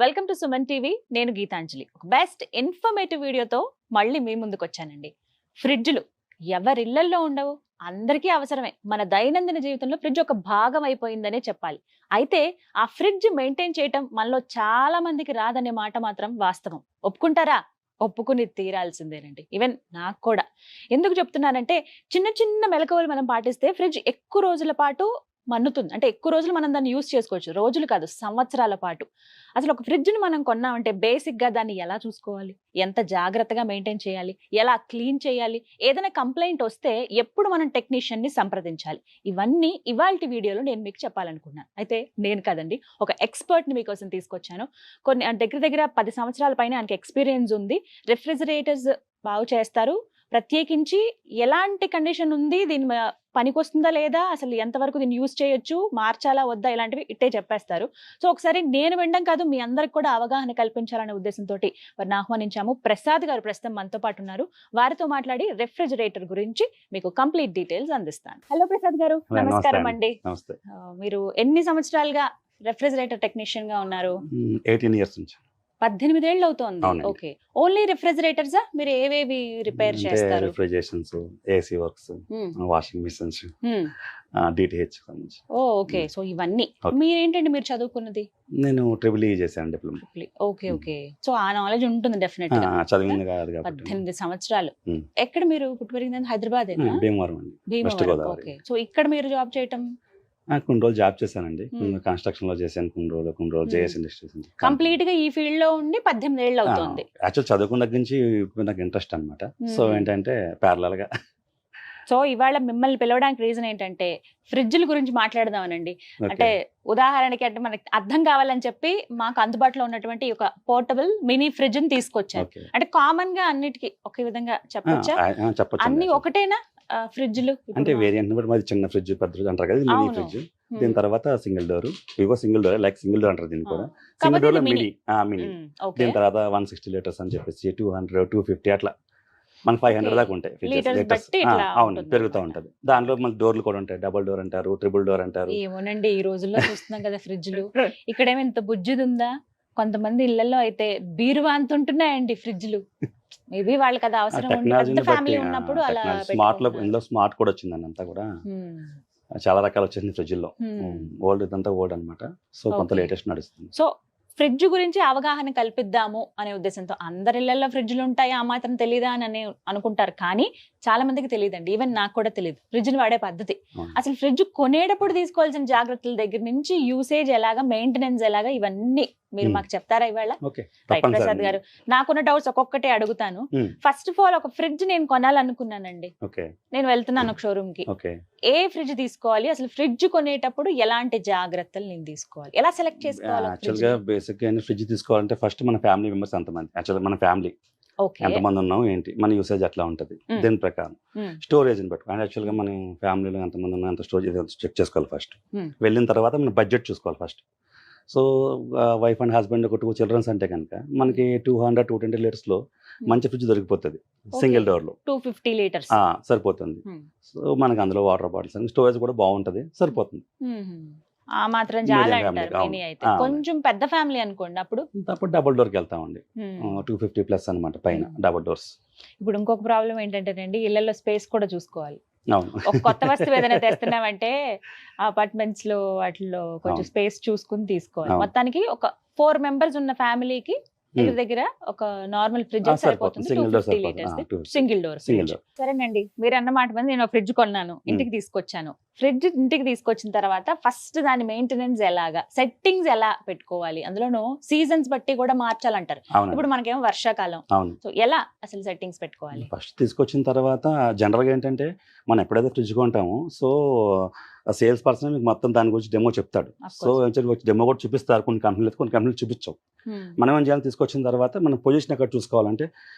Welcome to Suman TV. నేను గీతాంజలి. ఒక best informative వీడియోతో మళ్ళీ మీ ముందుకు వచ్చానండి. ఫ్రిడ్జ్లు ఎవరిళ్లల్లో ఉండవు, అందరికీ అవసరమే. మన దైనందిన జీవితంలో ఫ్రిడ్జ్ ఒక భాగం అయిపోయిందనే చెప్పాలి. అయితే ఆ ఫ్రిడ్జ్ మెయింటైన్ చేయటం మనలో చాలా మందికి రాదనే మాట మాత్రం వాస్తవం. ఒప్పుకుంటారా? ఒప్పుకుని తీరాల్సిందేనండి. ఈవెన్ నాకు కూడా. ఎందుకు చెప్తున్నానంటే చిన్న చిన్న మెలకువలు మనం పాటిస్తే ఫ్రిడ్జ్ ఎక్కువ రోజుల పాటు మన్నుతుంది. అంటే ఎక్కువ రోజులు మనం దాన్ని యూజ్ చేసుకోవచ్చు. రోజులు కాదు, సంవత్సరాల పాటు. అసలు ఒక ఫ్రిడ్జ్ని మనం కొన్నామంటే బేసిక్గా దాన్ని ఎలా చూసుకోవాలి, ఎంత జాగ్రత్తగా మెయింటైన్ చేయాలి, ఎలా క్లీన్ చేయాలి, ఏదైనా కంప్లైంట్ వస్తే ఎప్పుడు మనం టెక్నీషియన్ని సంప్రదించాలి, ఇవన్నీ ఇవాల్టి వీడియోలో నేను మీకు చెప్పాలనుకున్నాను. అయితే నేను కదండి, ఒక ఎక్స్పర్ట్ని మీకోసం తీసుకొచ్చాను. దగ్గర దగ్గర 10 సంవత్సరాల పైన ఆయనకి ఎక్స్పీరియన్స్ ఉంది. రిఫ్రిజిరేటర్స్ బాగు చేస్తారు. ప్రత్యేకించి ఎలాంటి కండిషన్ ఉంది, దీని పనికొస్తుందా లేదా, అసలు ఎంతవరకు దీన్ని యూజ్ చేయొచ్చు, మార్చాలా వద్దా, ఇలాంటివి ఇట్టే చెప్పేస్తారు. సో ఒకసారి నేను వినడం కాదు, మీ అందరికి కూడా అవగాహన కల్పించాలనే ఉద్దేశంతో వారిని ఆహ్వానించాము. ప్రసాద్ గారు ప్రస్తుతం మనతో పాటు ఉన్నారు. వారితో మాట్లాడి రెఫ్రిజిరేటర్ గురించి మీకు కంప్లీట్ డీటెయిల్స్ అందిస్తాను. హలో ప్రసాద్ గారు, నమస్కారం అండి. మీరు ఎన్ని సంవత్సరాలుగా రెఫ్రిజిరేటర్ టెక్నీషియన్ గా ఉన్నారు? 18 years నుంచి. 18 ఏళ్ళు అవుతోంది. ఓకే. ఓన్లీ రిఫ్రిజిరేటర్స్ మీరు ఏవేవి రిపేర్ చేస్తారు? Refrigerations, AC works, washing machines, DTH. Okay. So ఇవన్నీ మీరేంటండి, మీరు చదువుకున్నది? నేను ట్రిపుల్ ఈ చేశాను, డిప్లొమా. Okay okay. సో ఆ నాలెడ్జ్ ఉంటుంది డెఫినెట్ గా. చదివింది కాదు కాబట్టి. 18 సంవత్సరాలు. ఎక్కడ మీరు పుట్టి పెరిగింది? హైదరాబాద్. భీమవరం అండి, వెస్ట్ గోదావరి. ఓకే. సో ఇక్కడ మీరు జాబ్ చేయటం? కొన్ని రోజులు జాబ్ చేశానండి. కన్స్ట్రక్షన్ లో చేశాను కొన్ని రోజులు జేఎస్ ఇండస్ట్రీస్. కంప్లీట్ గా ఈ ఫీల్డ్ లో ఉండి 18 ఏళ్ళు అవుతుంది. యాక్చువల్ చదువుకున్న దగ్గర నుంచి నాకు ఇంట్రెస్ట్ అనమాట. సో ఏంటంటే ప్యారలల్ గా. సో ఇవాళ మిమ్మల్ని పిలవడానికి రీజన్ ఏంటంటే ఫ్రిడ్జ్ల గురించి మాట్లాడదామనండి. అంటే ఉదాహరణకి అంటే మనకి అర్థం కావాలని చెప్పి మాకు అందుబాటులో ఉన్నటువంటి ఒక పోర్టబుల్ మినీ ఫ్రిడ్జ్ ని తీసుకొచ్చాను. అంటే కామన్ గా అన్నిటికీ ఒకే విధంగా చెప్పొచ్చా? అన్ని ఒకటేనా ఫ్రిడ్జ్లు? అంటే వేరియంట్ బట్టి మాది చిన్న ఫ్రిడ్జ్, పెద్ద ఫ్రిడ్జ్ అంటారు కదా, మినీ ఫ్రిడ్జ్. దీని తర్వాత single door, Vivo single door, like single door అంటారు దీన్ని కూడా. సింగిల్ డోర్ లో మినీ. దీని తర్వాత 160 లీటర్స్ అని చెప్పేసి 200, 250 అట్లా మన 500 దాకా ఉంటాయి లీటర్స్. అవును, పెరుగుతూ ఉంటది. దాంట్లో మళ్ళీ డోర్లు కూడా ఉంటాయి. డబుల్ డోర్ అంటారు, ట్రిపుల్ డోర్ అంటారు. ఏమోనండి, ఈ రోజుల్లో చూస్తున్నాం కదా ఫ్రిడ్జ్లు. ఇక్కడేమో ఇంత బుజ్జిది ఉందా, కొంతమంది ఇళ్లలో అయితే బీరువా అంత ఉంటున్నాయండి ఫ్రిడ్జ్లు. మేబీ వాళ్ళకి అది అవసరం ఫ్యామిలీ ఉన్నప్పుడు అలా. స్మార్ట్ లో ఇందులో స్మార్ట్ కూడా వచ్చిందండి, అంతా కూడా చాలా రకాలు వచ్చింది ఫ్రిడ్జ్ లో. ఓల్డ్ ఇదంతా ఓల్డ్ అనమాట. సో కొంత లేటెస్ట్ నడుస్తుంది. సో ఫ్రిడ్జ్ గురించి అవగాహన కల్పిద్దాము అనే ఉద్దేశంతో, అందరి ఇళ్లలో ఫ్రిడ్జ్లు ఉంటాయి, ఆ మాత్రం తెలీదా అని అనుకుంటారు. కానీ చాలా మందికి తెలియదండి. ఈవెన్ నాకు కూడా తెలియదు ఫ్రిడ్జ్ని వాడే పద్ధతి. అసలు ఫ్రిడ్జ్ కొనేటప్పుడు తీసుకోవాల్సిన జాగ్రత్తల దగ్గర నుంచి యూసేజ్ ఎలాగా, మెయింటెనెన్స్ ఎలాగా, ఇవన్నీ మీరు మాకు చెప్తారా ఇవాళ? ప్రసాద్ గారు, నాకున్న డౌట్స్ ఒక్కొక్కటే అడుగుతాను. ఫస్ట్ ఆఫ్ ఆల్, ఒక ఫ్రిడ్జ్ నేను కొనాలనుకున్నానండి. నేను వెళ్తున్నాను ఒక షోరూమ్ కి. ఏ ఫ్రిడ్జ్ తీసుకోవాలి, అసలు ఫ్రిడ్జ్ కొనేటప్పుడు ఎలాంటి జాగ్రత్తలు నేను తీసుకోవాలి, ఎలా సెలెక్ట్ చేసుకోవాలి? యాక్చువల్గా బేసిక్ గా ఫ్రిడ్జ్ తీసుకోవాలంటే ఫస్ట్ మన ఫ్యామిలీ మెంబర్స్ ఎంతమంది, యాక్చువల్గా మన ఫ్యామిలీ ఎంతమంది ఉన్నాం, ఏంటి మన యూసేజ్ ఎట్లా ఉంటది, దీని ప్రకారం స్టోరేజ్ ని పెట్టుకోవాలి. యాక్చువల్ గా మన ఫ్యామిలీలో ఎంతమంది ఉన్నాం, ఎంత స్టోరేజ్ చెక్ చేసుకోవాలి ఫస్ట్. వెళ్ళిన తర్వాత మన బడ్జెట్ చూసుకోవాలి first. So wife and husband, ఒక 2 చిల్డ్రన్స్ అంటే కనుక మనకి 200, 220 లీటర్స్ లో మంచి ఫ్రిడ్జ్ దొరికిపోతుంది. సింగిల్ డోర్ లో 250 లీటర్స్ సరిపోతుంది. సో మనకి అందులో వాటర్ బాటిల్స్, స్టోరేజ్ కూడా బాగుంటది, సరిపోతుంది. ఆ మాత్రం చాలా అంటారు. అయితే కొంచెం పెద్ద ఫ్యామిలీ అనుకోండి, అప్పుడు డబుల్ డోర్ కి వెళ్తామండి. 250+ అనమాట పైన డబుల్ డోర్స్. ఇప్పుడు ఇంకొక ప్రాబ్లం ఏంటంటేనండి, ఇళ్లలో స్పేస్ కూడా చూసుకోవాలి. ఒక కొత్త వస్తువు ఏదైనా తెస్తున్నామంటే అపార్ట్మెంట్స్ లో వాటిలో కొంచెం స్పేస్ చూసుకుని తీసుకోవాలి. మొత్తానికి ఒక 4 మెంబర్స్ ఉన్న ఫ్యామిలీకి దగ్గర ఒక నార్మల్ ఫ్రిడ్జ్ సరిపోతుంది. 250 లీటర్స్ సింగిల్ డోర్. సరేనండి, మీరు అన్నమాట మీద నేను ఫ్రిడ్జ్ కొన్నాను, ఇంటికి తీసుకొచ్చాను. ఫ్రిడ్జ్ ఇంటికి తీసుకొచ్చిన తర్వాత ఫస్ట్ దాని మెయింటెనెన్స్ ఎలాగా, సెట్టింగ్స్ ఎలా పెట్టుకోవాలి, అందులోనూ సీజన్స్ బట్టి కూడా మార్చాలంటారు. ఇప్పుడు మనకేమో వర్షాకాలం, సో ఎలా అసలు సెట్టింగ్స్ పెట్టుకోవాలి? ఫస్ట్ తీసుకొచ్చిన తర్వాత జనరల్ గా ఏంటంటే మనం ఎప్పుడైతే ఫ్రిడ్జ్ కొంటామో, సో సేల్స్ పర్సన్ మీకు మొత్తం దాని గురించి డెమో చెప్తాడు. సో డెమో కూడా చూపిస్తారు. కొన్ని కంపెనీలు చూపించాం. మనం ఏం చేయాలి, తీసుకొచ్చిన తర్వాత మనం పొజిషన్ ఎక్కడ చూసుకోవాలంటే,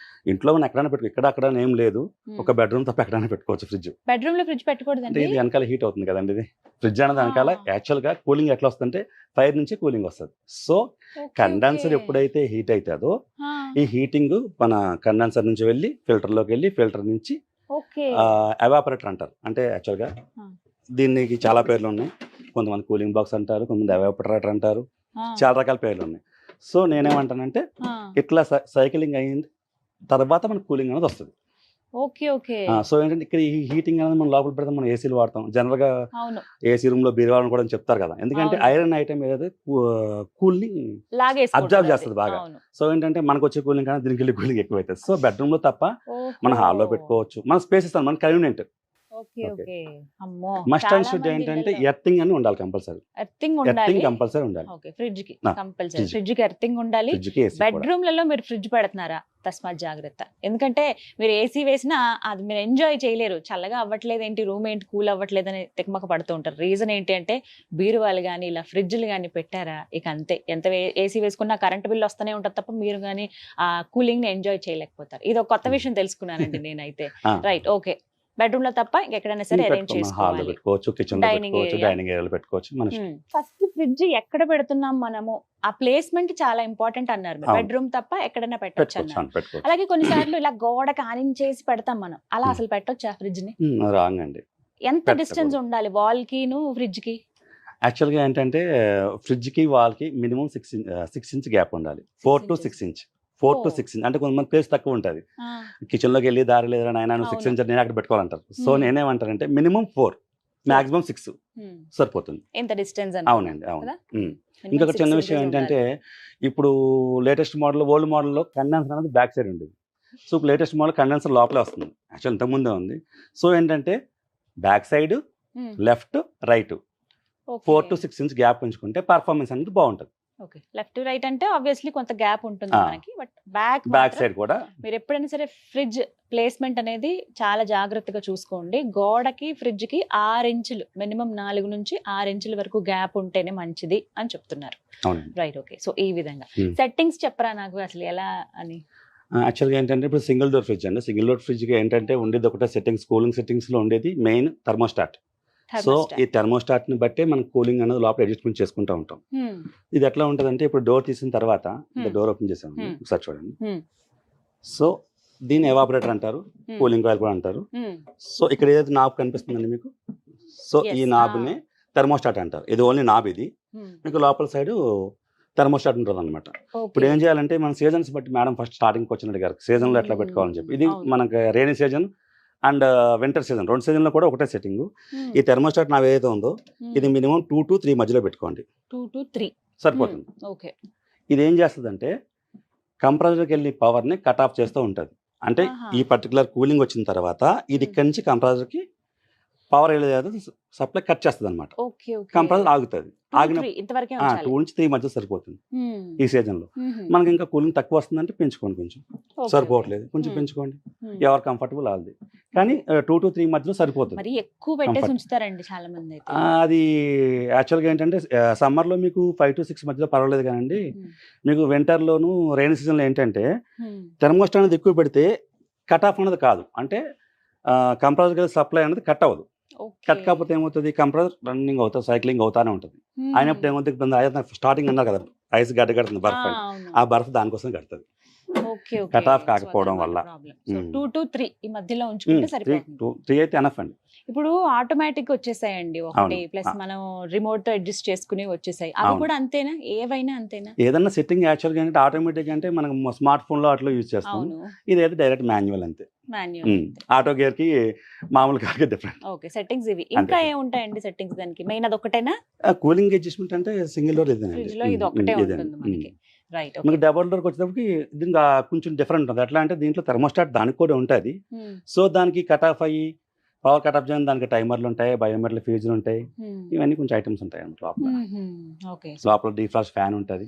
ఇంట్లో మనం ఎక్కడైనా పెట్టుకో, అక్కడ ఏం లేదు, ఒక బెడ్రూమ్ తప్ప ఎక్కడైనా పెట్టుకోవచ్చు ఫ్రిడ్జ్. బెడ్రూమ్ లో ఫ్రిడ్జ్ పెట్టకూడదు, ఇది వెనకాల హీట్ అవుతుంది కదండి. ఇది ఫ్రిడ్జ్ అనేది వెనకాల యాక్చువల్ గా కూలింగ్ ఎట్లా వస్తుందంటే ఫైర్ నుంచి కూలింగ్ వస్తుంది. సో కండెన్సర్ ఎప్పుడైతే హీట్ అవుతుందో, ఈ హీటింగ్ మన కండెన్సర్ నుంచి వెళ్ళి ఫిల్టర్ లోకి వెళ్ళి, ఫిల్టర్ నుంచి ఎవాపరేటర్ అంటారు. అంటే యాక్చువల్ గా దీనికి చాలా పేర్లు ఉన్నాయి. కొంతమంది కూలింగ్ బాక్స్ అంటారు, కొంతమంది ఎవాపరేటర్ అంటారు, చాలా రకాల పేర్లు ఉన్నాయి. సో నేనేమంటానంటే ఇట్లా సైక్లింగ్ అయిన తర్వాత మనకు కూలింగ్ అనేది వస్తుంది. Okay okay. సో ఏంటంటే ఇక్కడ ఈ హీటింగ్ అనేది మనం లోపల పెడతాం, మనం ఏసీలు వాడతాం జనరల్ గా, అవును ఏసీ రూమ్ లో బీరువాలను కూడా చెప్తారు కదా, ఎందుకంటే అవును. ఐరన్ ఐటమ్ ఏదైతే కూల్ ని అబ్జర్వ్ చేస్తుంది బాగా. సో ఏంటంటే మనకు వచ్చే కూలింగ్ కానీ దీనికి వెళ్ళి కూలింగ్ ఎక్కువ అవుతుంది. సో బెడ్రూమ్ లో తప్ప మన హాల్లో పెట్టుకోవచ్చు, మన స్పేస్ ఇస్తాం, మన కన్వీనియంట్. Okay okay. అమ్మో, మస్ట్ అండ్ షుడ్ ఏంటంటే ఎర్తింగ్ అని ఉండాలి కంపల్సరీ. ఎర్తింగ్ ఉండాలి. ఎర్తింగ్ కంపల్సరీ ఉండాలి. ఓకే, ఫ్రిడ్జ్ కి ఆ, కంపల్సరీ, fridge. ఫ్రిడ్జ్ కి ఎర్తింగ్ ఉండాలి. ఫ్రిడ్జ్కి ఏసీ కూడా. బెడ్రూమ్లలో మీరు ఫ్రిడ్జ్ పెడుతున్నారా? తస్మాత్ జాగ్రత్త. ఎందుకంటే మీరు ఏసీ వేసినా అది మీరు ఎంజాయ్ చేయలేరు. చల్లగా అవ్వట్లేదు ఏంటి, రూమ్ ఏంటి కూల్ అవ్వట్లేదు అని తికమక పడుతూ ఉంటారు. రీజన్ ఏంటి అంటే బీరువాలు కానీ ఇలా ఫ్రిడ్జ్లు కానీ పెట్టారా ఇక అంతే. ఎంత ఏసీ వేసుకున్నా కరెంట్ బిల్ వస్తూనే ఉంటుంది తప్ప మీరు కానీ ఆ కూలింగ్ ని ఎంజాయ్ చేయలేకపోతారు. ఇది ఒక కొత్త విషయం తెలుసుకున్నానండి నేనైతే. Right, okay. బెడ్రూమ్ లో తప్ప ఇంకెక్కడైనా సరే అరేంజ్ హాల్లో చేసుకోవాలి. పెట్టుకోవచ్చు, కిచెన్ లో Dining పెట్టుకోవచ్చు, area. డైనింగ్ ఏరియాలో పెట్టుకోవచ్చు. మన ఫస్ట్ ఫ్రిడ్జ్ ఎక్కడ పెడుతున్నాం మనము, ఆ ప్లేస్మెంట్ చాలా ఇంపార్టెంట్ అన్నారు. అవును. బెడ్రూమ్ తప్ప ఎక్కడైనా పెట్టొచ్చు పెట్టుకోవచ్చు, అన్నారు. పెట్టుకోవచ్చు. అలాగే కొన్నిసార్లు ఇలా గోడకి ఆనించేసి పెడతాం మనం, అలా అసలు పెట్టొచ్చా ఫ్రిడ్జ్ ని? రాంగ్ అండి. ఎంత పెట్టకూడదు. డిస్టెన్స్ ఉండాలి వాల్ కిను ఫ్రిడ్జ్ కి? యాక్చువల్ గా ఏంటంటే ఫ్రిడ్జ్ కి వాల్ కి మినిమం 6 ఇంచ్ గ్యాప్ ఉండాలి. 4 to 6 ఇంచ్. 4 to 6 ఇంచ్ అంటే కొంతమంది ప్లేస్ తక్కువ ఉంటుంది, కిచెన్ లోకి వెళ్ళి దారి లేదా నాయన 6 అవును. ఇంచ్ నేను అక్కడ పెట్టుకోవాలంటారు. సో నేనేమంటానంటే మినిమం 4, మాక్సిమం 6 సరిపోతుంది. ఎంత డిస్టెన్స్? అవునండి, అవును. ఇంకొక చిన్న విషయం ఏంటంటే ఇప్పుడు లేటెస్ట్ మోడల్, ఓల్డ్ మోడల్లో కండెన్సర్ అనేది బ్యాక్ సైడ్ ఉండేది. సో ఇప్పుడు లేటెస్ట్ మోడల్ కండెన్సర్ లోపలే వస్తుంది. యాక్చువల్ ఇంతకుముందే ఉంది. సో ఏంటంటే back side, left, right 4 to 6 inch gap ఉంచుకుంటే పర్ఫార్మెన్స్ అనేది బాగుంటుంది. ఓకే, లెఫ్ట్ రైట్ అంటే ఆబ్వియస్లీ కొంత గ్యాప్ ఉంటుంది ఆ. మనకి, బట్ బ్యాక్ బ్యాక్ సైడ్ కూడా మీరు ఎప్పుడైనా సరే ఫ్రిడ్జ్ ప్లేస్మెంట్ అనేది చాలా జాగ్రత్తగా చూసుకోండి. గోడకి ఫ్రిడ్జ్ కి 6 ఇంచులు, మినిమం 4 నుంచి 6 ఇంచుల వరకు గ్యాప్ ఉంటేనే మంచిది అని చెప్తున్నారు. అవునండి. Right, okay. సో ఈ విధంగా సెట్టింగ్స్ చెప్పరా నాకు అసలు ఎలా అని? యాక్చువల్గా ఏంటంటే ఇప్పుడు సింగిల్ డోర్ ఫ్రిడ్జ్ అండి. సింగిల్ డోర్ ఫ్రిడ్జ్కి ఏంటంటే ఉండేది ఒకటే సెట్టింగ్స్, కూలింగ్ సెట్టింగ్స్లో ఉండేది మెయిన్ థర్మోస్టాట్. సో ఈ థర్మోస్టాట్ని బట్టే మనం కూలింగ్ అనేది లోపల అడ్జస్ట్మెంట్ చేసుకుంటూ ఉంటాం. ఇది ఎట్లా ఉంటుందంటే ఇప్పుడు డోర్ తీసిన తర్వాత డోర్ ఓపెన్ చేసాము, ఒకసారి చూడండి. సో దీన్ని ఎవాపరేటర్ అంటారు, కూలింగ్ కాయిల్ కూడా అంటారు. సో ఇక్కడ ఏదైతే నాబ్ కనిపిస్తుందండి మీకు, సో ఈ నాబ్ని థర్మోస్టాట్ అంటారు. ఇది ఓన్లీ నాబ్. ఇది మీకు లోపల సైడ్ థర్మోస్టాట్ ఉంటుంది అనమాట. ఇప్పుడు ఏం చేయాలంటే మన సీజన్స్ బట్టి, మేడం ఫస్ట్ స్టార్టింగ్ వచ్చినట్టు గారు సీజన్లో ఎట్లా పెట్టుకోవాలని చెప్పి, ఇది మనకి rainy season and winter season 2 సీజన్లో కూడా ఒకటే సెట్టింగ్. ఈ థర్మోస్టాట్ నాబ్ ఏదైతే ఉందో ఇది మినిమం 2 to 3 మధ్యలో పెట్టుకోండి, 2 to 3 సరిపోతుంది. ఓకే. ఇది ఏం చేస్తుందంటే కంప్రెసర్కి వెళ్ళి పవర్ని కట్ ఆఫ్ చేస్తూ ఉంటుంది. అంటే ఈ పర్టికులర్ కూలింగ్ వచ్చిన తర్వాత ఇది ఇక్కడి నుంచి కంప్రెసర్కి పవర్ వెళ్ళేది సప్లై కట్ చేస్తుంది అనమాట. కంప్రెసర్ ఆగుతుంది. ఆగిన 2 నుంచి 3 మధ్య సరిపోతుంది ఈ సీజన్ లో. మనకి ఇంకా కూలింగ్ తక్కువ వస్తుందంటే పెంచుకోండి, కొంచెం సరిపోవట్లేదు కొంచెం పెంచుకోండి, ఎవరు కంఫర్టబుల్ వాళ్ళది. కానీ 2 to 3 మధ్యలో సరిపోతుంది. మరి ఎక్కువ పెట్టేసి ఉంచుతారండి చాలా మంది అయితే. అది యాక్చువల్గా ఏంటంటే సమ్మర్ లో మీకు 5 to 6 మధ్యలో పర్వాలేదు, కానండి మీకు వింటర్ లోను రైన్ సీజన్ లో ఏంటంటే థర్మోస్టాట్ అనేది ఎక్కువ పెడితే కట్ ఆఫ్ అనేది కాదు, అంటే కంప్రెసర్ సప్లై అనేది కట్ అవ్వదు. కట్ కాకపోతే ఏమవుతుంది, కంప్రెసర్ రన్నింగ్ అవుతుంది, సైక్లింగ్ అవుతానే ఉంటుంది. అయినప్పుడు ఏమవుతుంది, స్టార్టింగ్ అన్నారు కదా ఐస్ గడ్డ కడుతుంది, బర్ఫ్ అని, ఆ బర్ఫ్ దానికోసం కడుతుంది, కట్ ఆఫ్ కాకపోవడం వల్ల. 2 to 3 ఈ మధ్యలో ఉంచుకుంటే సరిపోతుంది. 3 అయితే ఎనఫ్ అండి. ఇప్పుడు ఆటోమేటిక్ వచ్చేసాయండి ఒకటి, ప్లస్ మనం రిమోట్ తో అడ్జస్ట్ చేసుకుని వచ్చేసాయి. అవి కూడా అంతేనా? ఏవైనా అంతేనా? ఏదన్నా సెట్టింగ్ యాక్చువల్గా ఏంటంటే ఆటోమేటిక్ అంటే మనం స్మార్ట్ ఫోన్ లో అట్లా యూజ్ చేస్తాం. ఇది అయితే డైరెక్ట్ మాన్యువల్ అంతే. ఆటో గేర్ కి మామూలు కార్ కి డిఫరెంట్. ఓకే, సెట్టింగ్స్ ఇవి. ఇంకా ఏ ఉంటాయండి సెట్టింగ్స్ దానికి? మెయిన్ అది ఒకటేనా? కూలింగ్ అడ్జస్ట్మెంట్ అంటే సింగిల్ డోర్ ఇదేనండి. ఫ్రిడ్జ్ లో ఇది ఒకటే ఉంటుంది మనకి. రైట్. మీకు డబుల్ డోర్కి వచ్చేటప్పటికి దీనికి కొంచెం డిఫరెంట్ ఉంటుంది. ఎట్లా అంటే దీంట్లో థర్మోస్టాట్ దానికి కూడా ఉంటుంది. సో దానికి కట్ ఆఫ్ అయ్యి పవర్ కట్ ఆఫ్ చేయడం, దానికి టైమర్లు ఉంటాయి, బయోమెట్రిక్ ఫ్యూజులు ఉంటాయి, ఇవన్నీ కొంచెం ఐటమ్స్ ఉంటాయి లోపల. డీఫ్రాస్ట్ ఫ్యాన్ ఉంటుంది.